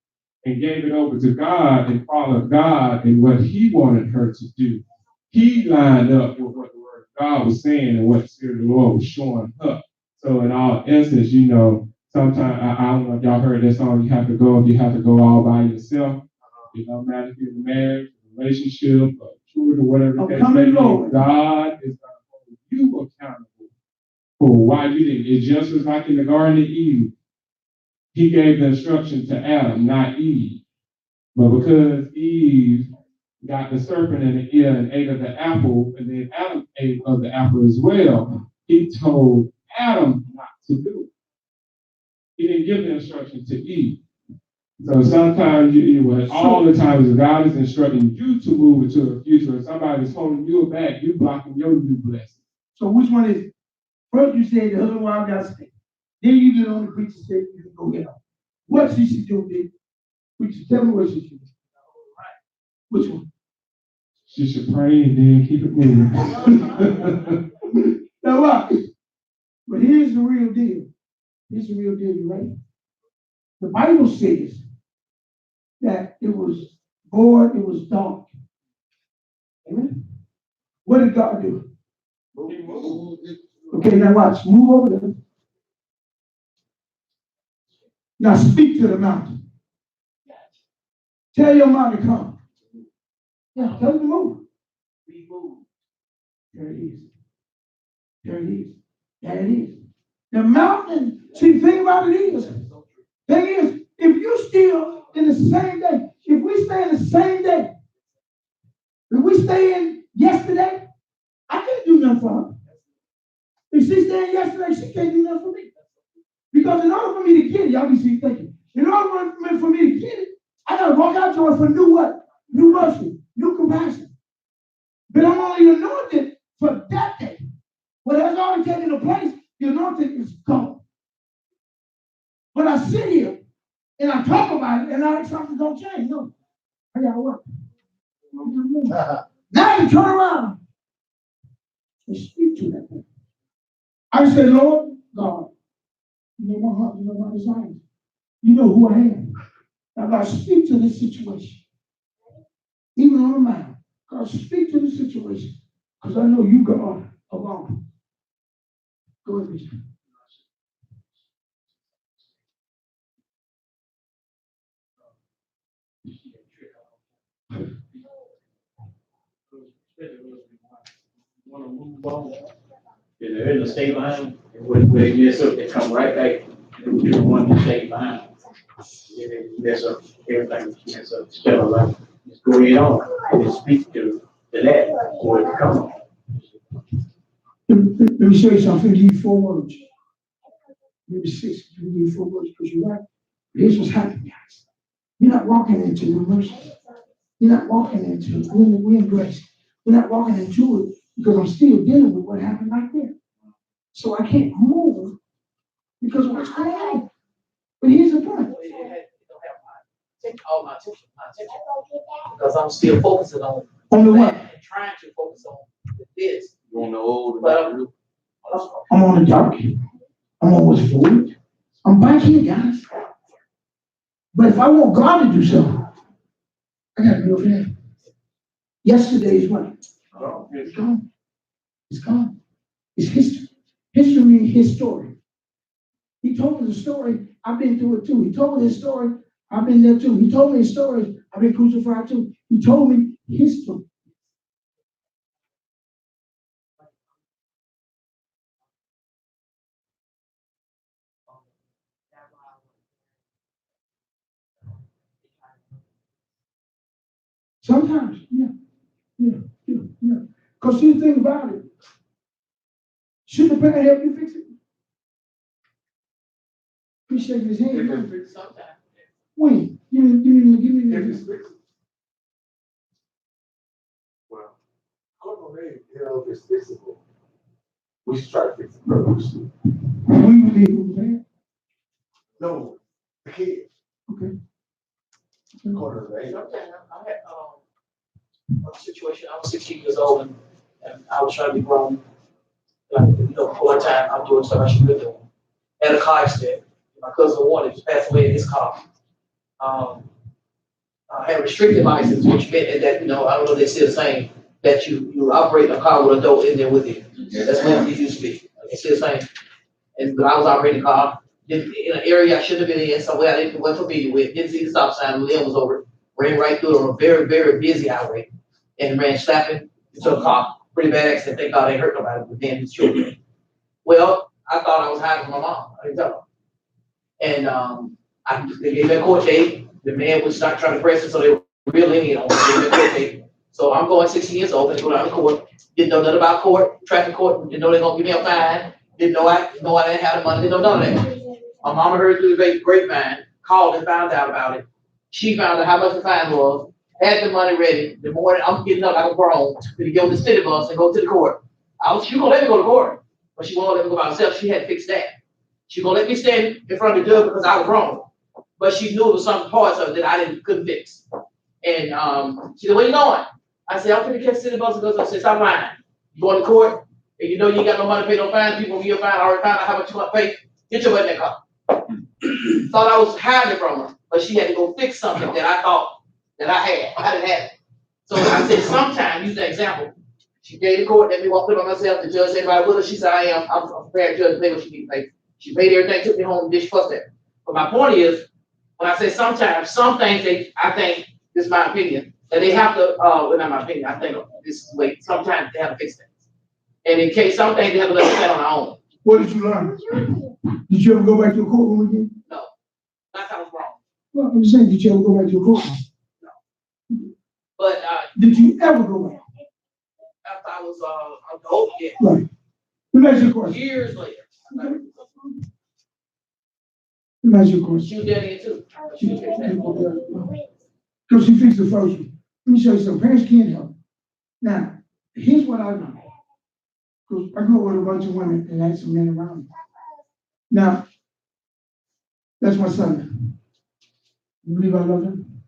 and gave it over to God and followed God and what he wanted her to do, he lined up with what the word of God was saying and what the Spirit of the Lord was showing her. So in all essence, sometimes, I don't know if y'all heard that song, you have to go all by yourself. It don't matter if you're in a marriage, relationship, or children, whatever the case may be. God is going to hold you accountable for why you didn't. It just was like in the Garden of Eden. He gave the instruction to Adam, not Eve. But because Eve got the serpent in the ear and ate of the apple, and then Adam ate of the apple as well, he told Adam not to do it. He didn't give the instruction to Eve. So sometimes, all the times, God is instructing you to move into the future, and somebody's holding you back, you blocking your new blessing. So which one is it? First you say the husband wife got to stay. Then you get on the preacher say you can go get her. What she should do, then? Preacher, tell me what she should do. Which one? She should pray and then keep it moving. Now what? But here's the real deal. Here's the real deal, you ready? The Bible says that it was void, it was dark. Amen? What did God do? Okay, now watch. Move over there. Now speak to the mountain. Tell your mountain to come. Yeah, tell it to move. Be moved. There it is. There it is. There it is. The mountain, see, the thing about it is, if you still in the same day, if we stay in the same day, if we stay in yesterday, I can't do nothing for her. If she stay in yesterday, she can't do nothing for me. Because in order for me to get it, y'all be thinking, in order for me to get it, I gotta walk out to her for new what? New mercy, new compassion. But I'm only anointed for that day. What has already taken place, the anointing is gone. But I sit here and I talk about it, and I think something's gonna change. No, I gotta work. Now you turn around and speak to that thing. I say, Lord God, you know my heart, you know my desires. You know who I am. Now God, speak to this situation. Even on the mind. God, speak to this situation. Because I know you, God, alone. Go ahead, Bishop. Want to move on. If they're in the state line, when they mess up, they come right back to the one that stay behind. If they mess up, everything mess up. Instead of like, just go ahead on and just speak to that or it come on. Let me show you something. Give you 4 words. Maybe 6. Give you 4 words because you're right. Here's what's happening, guys. You're not walking into new mercy. You're not walking into we're in grace. We're not walking into it because I'm still dealing with what happened back there. So I can't move because of what's going on. But here's the point. It don't have all my attention, because I'm still focusing on On the what? and trying to focus on this. You want to old, But I'm on the dark. I'm on what's forward. I'm back here, guys. But if I want God to do something, I gotta be over there. Yesterday is what? It's gone. It's gone. It's history. History means his story. He told me the story. I've been through it too. He told me his story. I've been there too. He told me his story. I've been crucified too. He told me his story. Sometimes, yeah. Because see the thing about it, should the parent help you fix it? He's shaking his hand. sometimes. Wait, give me If this. it's fixable. Well, I don't know, hey, you know, if it's fixable, we should try to fix it first. We would be who, man? No, the kid, Okay. corner of the age. Sometimes I had a situation. I was 16 years old and I was trying to be grown. Like, before time, I'm doing stuff I shouldn't be doing. Had a car accident. My cousin wanted to pass away in his car. I had a restricted license, which meant that, I don't know if they still saying that you operate a car with a adult in there with you. That's what it used to be. They still saying. But I was operating a car in an area I shouldn't have been in, somewhere I wasn't familiar with, didn't see the stop sign, the lane was over, ran right through it on a very, very busy highway, and ran slapping into a car. Pretty bad accident. Thank God I ain't hurt nobody, but then his children. Well, I thought I was hiding from my mom. I didn't tell her. And they gave me a court date. The man was not trying to press it, so they were real lenient on it. They gave me a court date. So I'm going 16 years old, and go down to court. Didn't know nothing about court, traffic court. Didn't know they're gonna give me a fine. Didn't know I didn't have the money. Didn't know none of that. My mama heard through the grapevine, called and found out about it. She found out how much the fine was. Had the money ready. The morning I'm getting up like a grown to get on the city bus and go to the court. She gonna let me go to court, but she won't let me go by herself. She had to fix that. She gonna let me stand in front of the judge because I was wrong. But she knew it was some parts of it that I couldn't fix. And she said, "Where you going?" I said, "I'm gonna catch city bus and go." I said, "Stop lying. You going to court and you know you ain't got no money to pay no fine. People give you a fine, I already found out how much you want to pay. Get your butt in that car." Thought I was hiding from her, but she had to go fix something that I thought that I had. I didn't have it. So I said, sometimes, use that example. She gave the court, let me walk in by myself. The judge said, "Everybody with her?" She said, I'm prepared judge to pay what she needs to pay. She paid everything, took me home, dish fussed at me. But my point is, when I say sometimes, some things I think, this is my opinion, that they have to, well, not my opinion, I think this way, sometimes they have to fix things. And in case some things they have to let us stand on our own. What did you learn? Did you ever go back to a courtroom again? No, that's how I was wrong. Well, I'm just saying, did you ever go back to a courtroom? But did you ever go back? After I was adult, yeah. Right. Let me ask you a question. Years later. Let me ask you a question. She was there too. She was there. Because she fixed the first one. Let me show you something. Parents can't help. Now, here's what I know. Because I grew up with a bunch of women and I had some men around me. Now, that's my son. You believe I love him?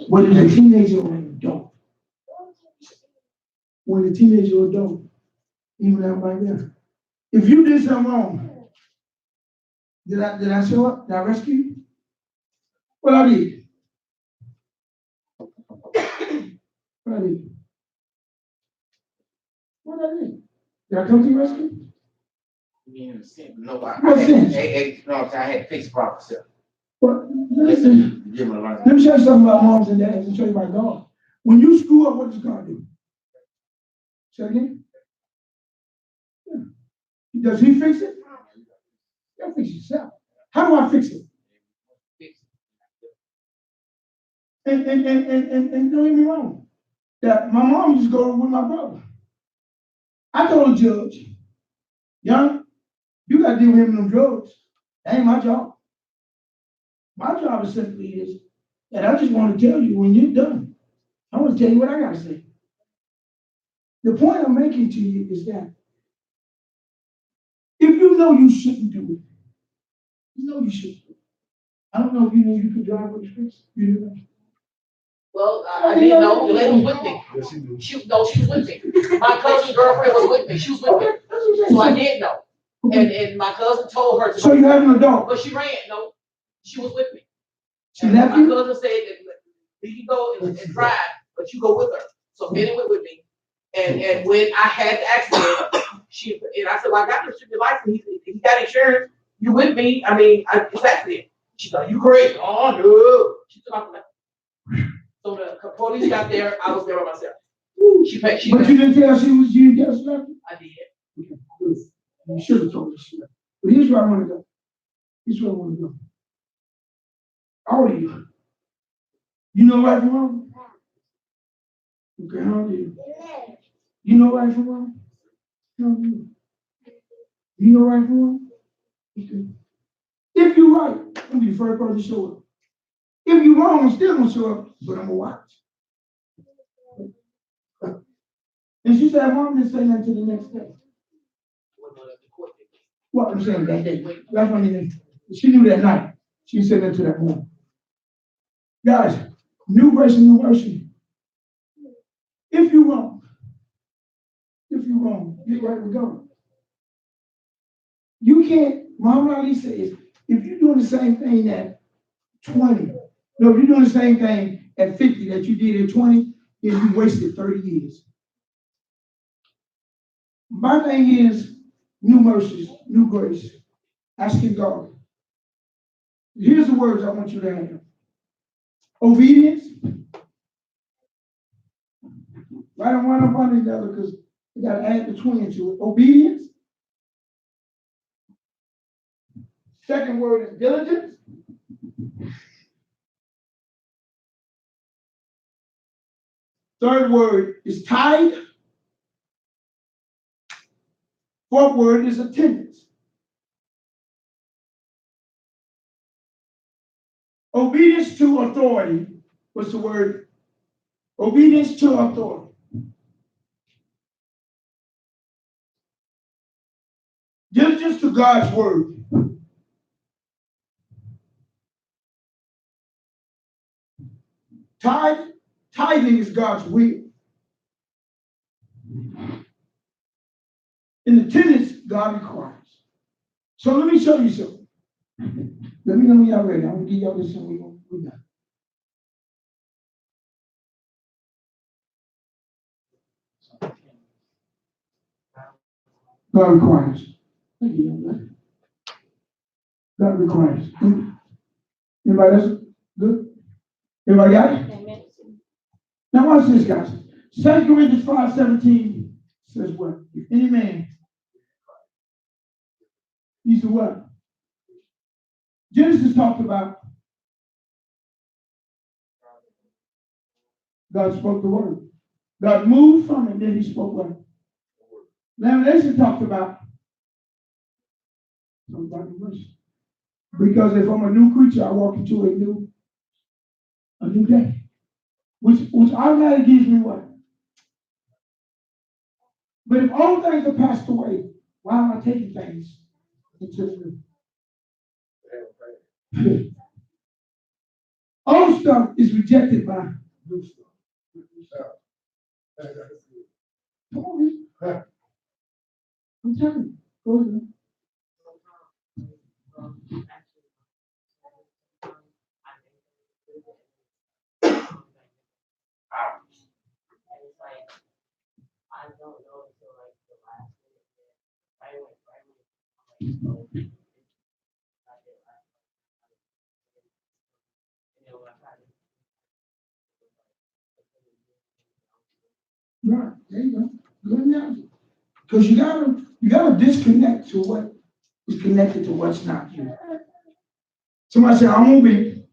Whether he's a teenager or an adult. When a teenager or adult, even that right there. If you did something wrong, did I show up? Did I rescue you? What I did? What I did? What I did? Did I come to your rescue? No, What sense? I had to fix the problem myself. Well, listen, let me show you something about moms and dads and show you about God. When you screw up, what does God do? Say it again? Yeah. Does he fix it? You'll fix it yourself. How do I fix it? And don't get me wrong. That my mom used to go with my brother. I told the judge, "Young, you got to deal with him and them drugs. That ain't my job. My job is simply is that I just want to tell you when you're done, I want to tell you what I gotta say. The point I'm making to you is that if you know you shouldn't do it, you know you shouldn't do it. I don't know if you knew you could drive with restrictions. You knew that? Well, I didn't know, the lady was with me. Yes, he do. She was with me. My cousin's girlfriend was with me, she was with me. So I did know. And my cousin told her to. So you have an adult. But she ran, no, she was with me. She And left my you? cousin said that you can go and drive, but you go with her. So Benny went with me. And when I had the accident, I said, well, I got your restricted license. He got insurance. You with me? I mean, it's accident. She's like, you crazy? Oh no. She took off the. So the police got there. I was there by myself. She But you didn't tell her you didn't tell her she left you? I did. Okay, good. You should have told her she left. But here's where I want to go. Here's where I want to go. How old are you? You know right from wrong? Okay, how old are you? You know right from wrong? How old are you? You know right from wrong? Okay. If you're right, I'm gonna be the first person to show up. If you're wrong, I'm still gonna show up, but I'm gonna watch. And she said, Mom didn't say nothing to the next day. What I'm saying that day. That's what I mean. She knew that night. She said that to that morning. Guys, new grace and new mercy. If you're wrong, get right with God. You can't, Muhammad Ali says, if you're doing the same thing at 20, no, if you're doing the same thing at 50 that you did at 20, then you wasted 30 years. My thing is new mercies, new grace, asking God. Here's the words I want you to have. Obedience. Write them one up under the other because we got to add the 20 to it. Obedience. Second word is diligence. Third word is tithe. Fourth word is attendance. Obedience to authority. What's the word? Obedience to authority. Diligence to God's word. Tithing is God's will. In attendance, God requires. So let me show you something. Let me know when y'all ready. I'm gonna give y'all this and we got. God requires. Thank you, young man. God requires. Anybody else? Good? Everybody got it? Now watch this, guys. 2 Corinthians 5:17 says what? If any man, he's a what? Genesis talked about God spoke the word. God moved from it, then he spoke what? Revelation talked about the mercy. Because if I'm a new creature, I walk into a new day. Which automatically gives me what? But if all things are passed away, why am I taking things into the new? Old stuff is rejected by new stuff. Come on, man. I'm telling you. Go ahead. Right, there you go. Good analogy. Because you gotta disconnect to what is connected to what's not you. Somebody say, I'm gonna be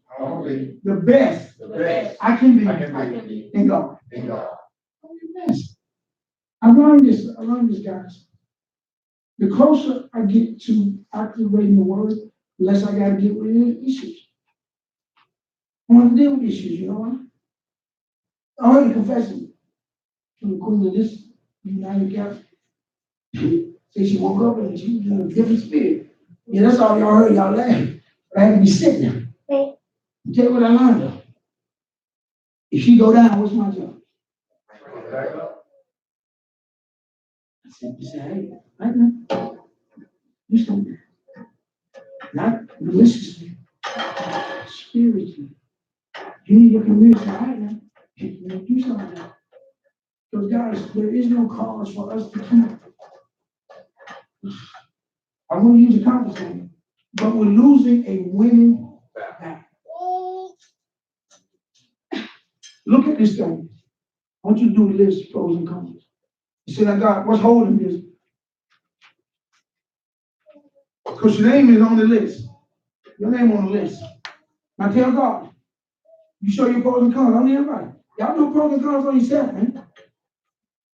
the best I can be in God. I'm the best. I learned this, guys. The closer I get to activating the word, the less I gotta get rid of issues. I want to deal with issues, you know what? I heard a confession from the Queen of this United Catholic. She said she woke up and she was in a different spirit. Yeah, that's all y'all heard. Y'all laugh. I had to be sitting there. Tell you what I learned though. If she go down, what's my job? I said, hey, I know. Do something. Not maliciously, spiritually. You need to commit to right now. You know, do something. Because guys, there is no cause for us to keep. I'm going to use a conversation, but we're losing a winning battle. Look at this thing. I want you to do a list, pros and cons. You say, now God, what's holding this? Because your name is on the list. Your name on the list. Now tell God, you show your pros and cons on everybody. Y'all do pros and cons on yourself, man.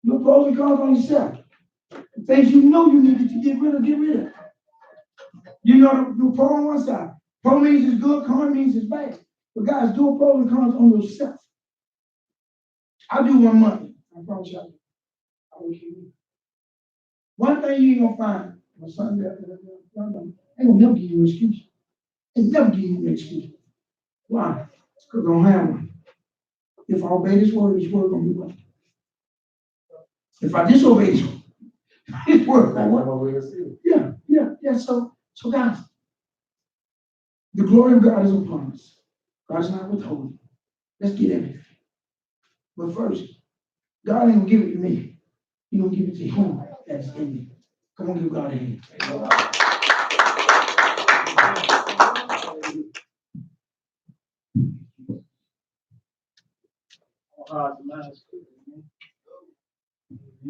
Do pros and cons on yourself. The things you know you needed to get rid of, get rid of. You know, do pro on one side. Pro means it's good, con means it's bad. But guys, do a pros and cons on yourself. I'll do one month. I promise you. I will keep it. One thing you ain't gonna find, my son, ain't gonna never give you an excuse. Ain't never give you an excuse. Why? Because I don't have one. If I obey this word gonna be right. If I disobey this word, I won't. Yeah. So guys, the glory of God is upon us. God's not withholding. Let's get everything. But first, God ain't gonna give it to me. He's gonna give it to him that's in me. Come on, give God a hand.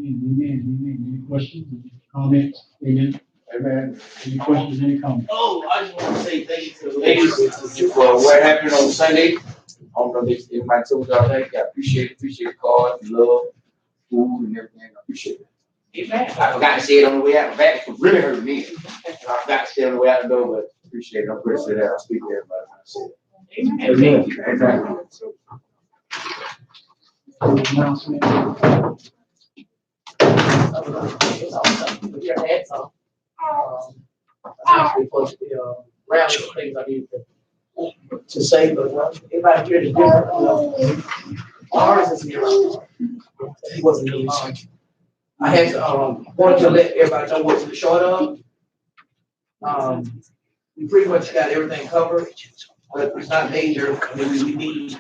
Any questions, comments? Amen. Amen. Any questions, any comments? Oh, I just want to say thank you to the ladies for what happened on Sunday. I don't know if anybody told y'all that. I appreciate the card, the love, food, and everything. I appreciate it. Amen. I forgot to say it on the way out. The back was really hurting me. I forgot to say it on the way out the door, but appreciate it. I appreciate that. I'll speak to everybody when I say it. Amen. Amen. Announcement. Yeah, that's all. Announcement for the round of things I need to say, but everybody here is different. Ours is here. He wasn't here. I had to, wanted to let everybody know what we're short of. We pretty much got everything covered, but it's not major. I mean, we need,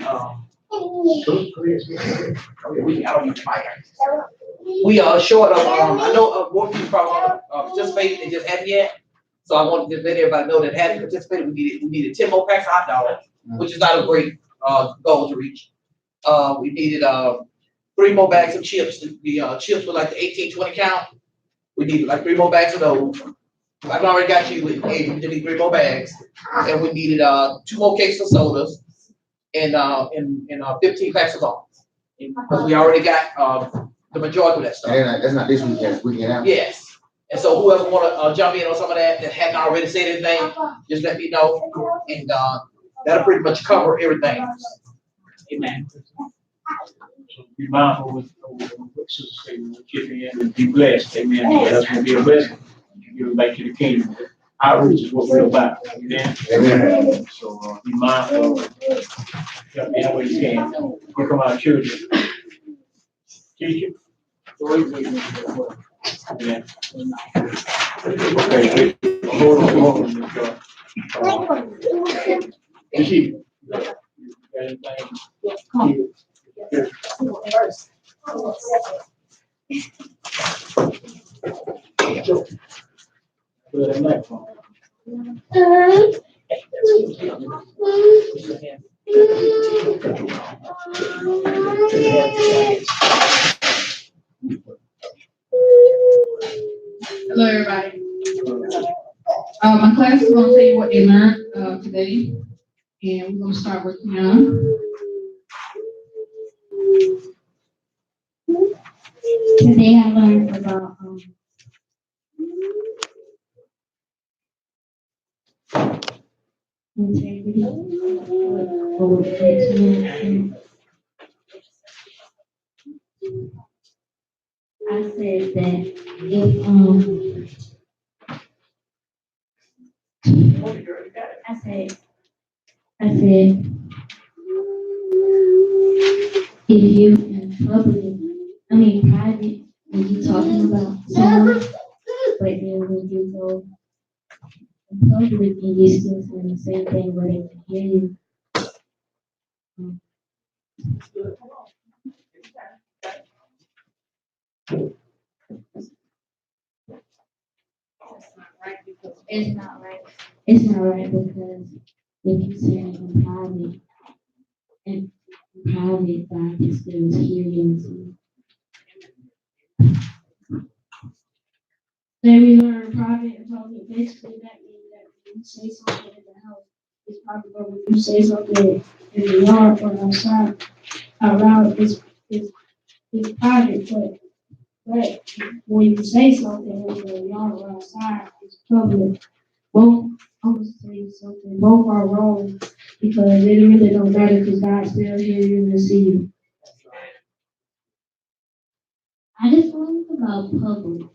we are short of, I know more people probably want to participate and just haven't yet. So I want to just let everybody know that having participated, we needed 10 more packs of hot dogs, which is not a great goal to reach. We needed 3 more bags of chips. The chips were like the 18, 20 count. We needed like 3 more bags of those. I've already got you with 3 more bags. And we needed 2 more cases of sodas and 15 packs of bombs. Because we already got the majority of that stuff. That's not this weekend, it's weekend out. Yes. And so whoever want to jump in on some of that hadn't already said anything, just let me know. And that'll pretty much cover everything. Amen. So be mindful with Sister Statement, with chip in and be blessed. Amen. That's going to be a blessing. Give it back to the kingdom. Outreach is what we're about. Amen. Amen. So be mindful. Help me out where you can. Here come our children. Teacher. Amen. Okay. Hold on. Chief. Hello, everybody. My class is going to tell you what they learned today, and we're going to start working on. Today I learned about integrity. I said that if, I said, I said, if you in public, I mean private, when you talking about someone, but then when you go in public and you still saying the same thing where they can hear you. It's not right. It's not right because if you say it in private, and in private, God can still hear you and see. Then we learn private and public. Basically, that means that when you say something in the house, it's probably but when you say something in the yard or outside, around, it's private, but when you say something in the yard or outside, it's public. Both, I would say something, both are wrong because it really don't matter because God still hear you and see you. I just learned about public.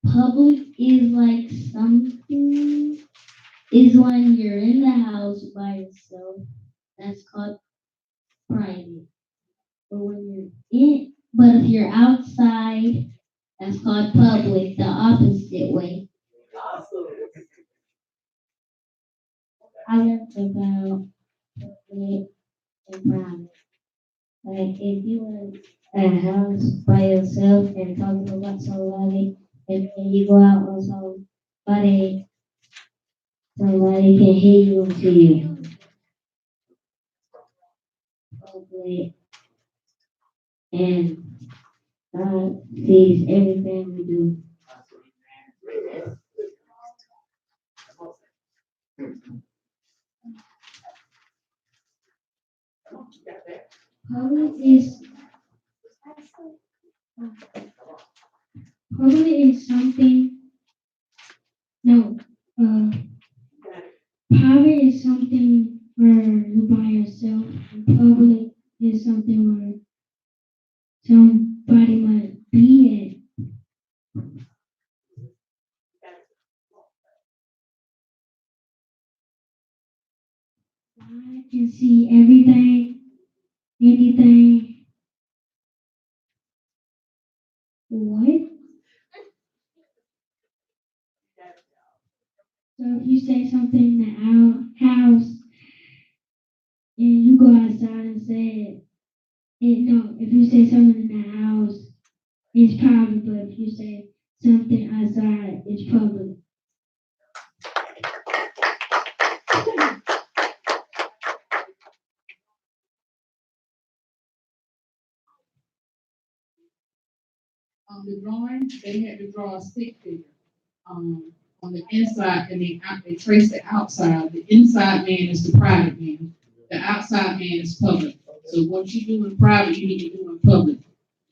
Public is like something, is when you're in the house by yourself. That's called private. But if you're outside, that's called public, the opposite way. I learned about public and private. Like if you were at a house by yourself and talking about somebody, and then you go out on somebody can hear you and see you. Public and God sees everything we do. Public is public is something. No, uh, private is something where you're by yourself. And public is something where somebody might be at. I can see everything, anything. What? So if you say something in the house and you go outside and say no, if you say something in the house, it's private, but if you say something outside, it's public. The drawing, they had to draw a stick figure, on the inside, and they traced the outside. The inside man is the private man. The outside man is public. So what you do in private, you need to do in public,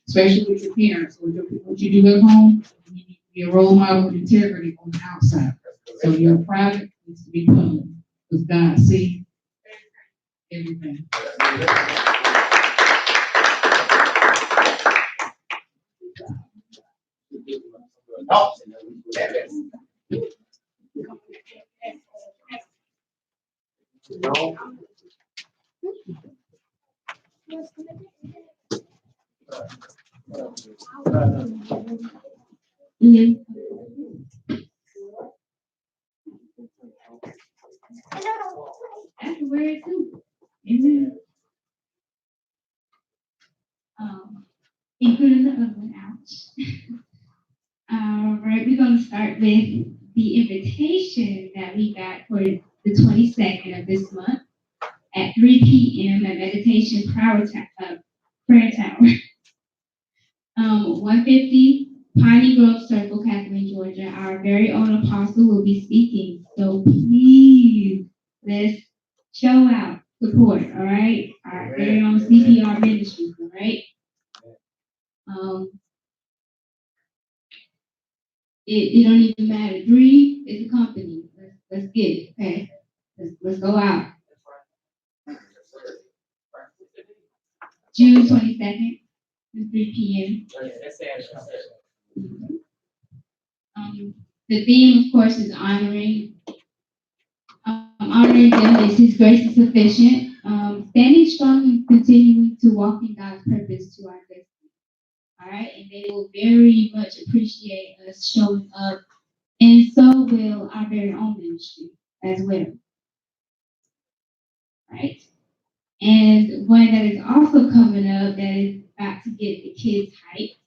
especially with your parents, or what you do at home. You need to be a role model of integrity on the outside. So your private needs to be public, because God sees everything. Mhm. That's weird too. Amen. Including the oven, ouch. All right, we're gonna start with the invitation that we got for the 22nd of this month at 3 p.m. at Meditation Prayer Tower. 150 Piney Grove Circle, Kathleen, Georgia. Our very own apostle will be speaking. So please, let's show out, support, all right? Our very own CPR ministries, all right? It don't even matter. Dream is a company. Let's get it, okay? Let's go out. June 22nd. to 3 Oh, yeah, that's sad. p.m. The theme, of course, is honoring. Honoring them is His grace is sufficient. Standing strong and continuing to walk in God's purpose to our destiny. All right, and they will very much appreciate us showing up, and so will our very own ministry as well. Right, and one that is also coming up that is about to get the kids hyped.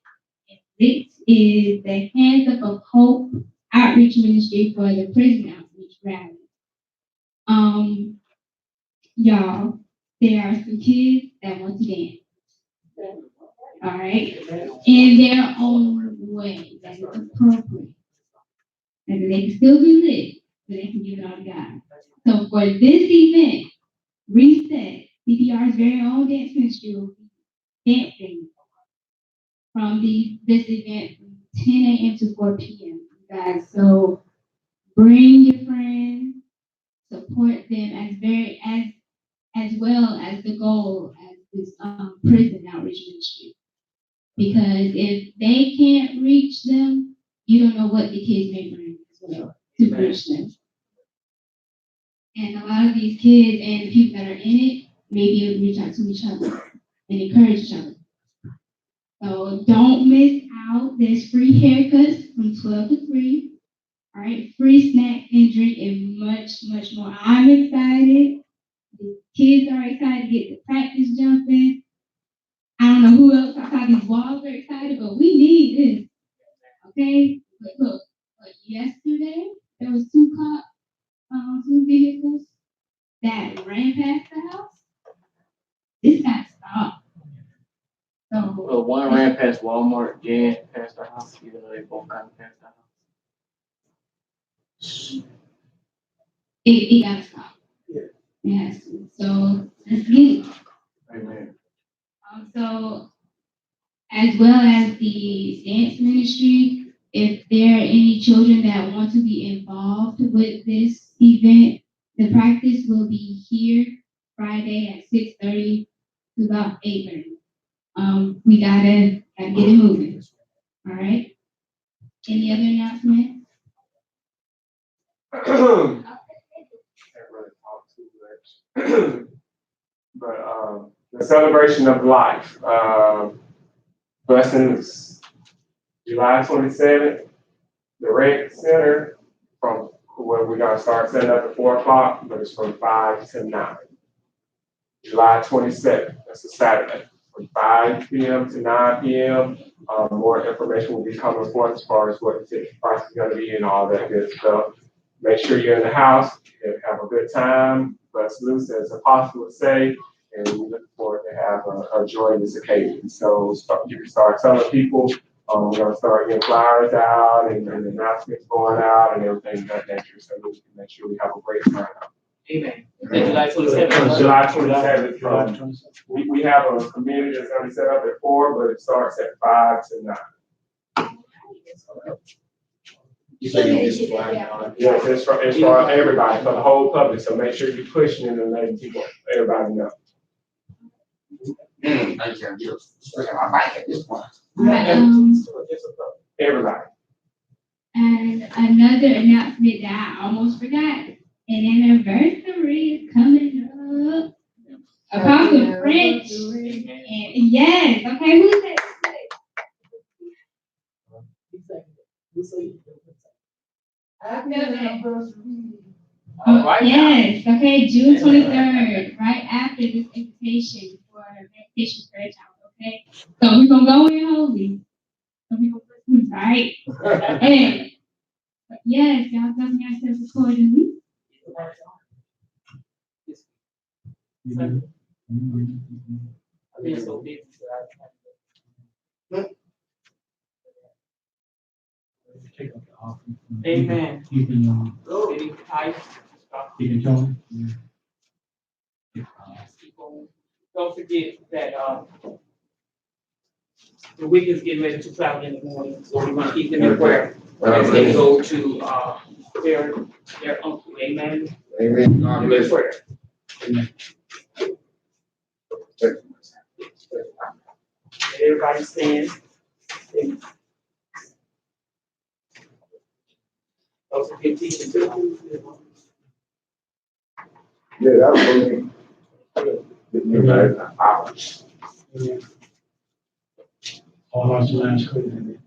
This is the Hands Up of Hope outreach ministry for the prison outreach rally. Y'all, there are some kids that want to dance. All right, in their own way that is appropriate, and they can still be lit, but they can give it all to God. So for this event, Reset, CPR's very own dance ministry will be dancing from this event from 10 a.m. to 4 p.m. Guys, so bring your friends, support them as well as the goal as this prison outreach ministry. Because if they can't reach them, you don't know what the kids may bring as well to reach them. And a lot of these kids and people that are in it may be able to reach out to each other and encourage each other. So don't miss out. There's free haircuts from 12 to 3. All right, free snack and drink and much, much more. I'm excited. The kids are excited to get the practice jumping. I don't know who else outside these walls are excited, but we need this. Okay? But look, yesterday there was two vehicles that ran past the house. This got to stop. So Well, one ran past Walmart, Jan past our house, even though they both got past our house. it got to stop. Yes. So let's get it. Amen. So as well as the dance ministry, if there are any children that want to be involved with this event, the practice will be here Friday at 6:30 to about 8:30. We gotta get it moving. All right. Any other announcements? Can't really talk too much. But the celebration of life, blessings, July 27th, the Rec Center, from where we're gonna start setting up at 4 o'clock, but it's from 5 to 9. July 27th, that's a Saturday, from 5 p.m. to 9 p.m. More information will be coming forth as far as what the ticket price is gonna be and all that good stuff. Make sure you're in the house and have a good time, bust loose as Apostle would say, and we look forward to have a joyous occasion. So you can start telling people, we're gonna start getting flyers out and announcements going out and everything of that nature, so we can make sure we have a great time. Amen. July 27th. July 27th, we have a community that's gonna be set up at 4, but it starts at 5 to 9. You say it's flying. Yes, it's for everybody, for the whole public, so make sure you're pushing it and letting people, everybody know. I just gotta get my bike at this point. Everybody. And another announcement that I almost forgot, an anniversary is coming up. Apostle French. And yes, okay, who's that? Yes, okay, June 23rd, right after this invitation for meditation prayer time, okay? So we're gonna go in holy. So we're gonna put right? And yes, y'all govern yourselves accordingly. I've been so busy. Amen. Getting tight. Don't forget that the week is getting ready to travel in the morning, so we want to keep them in prayer as they go to their uncle. Amen. Amen. God bless. Prayer. Everybody stand. Those are good teaching too. Yeah, that was me. You know, All hearts and minds clear.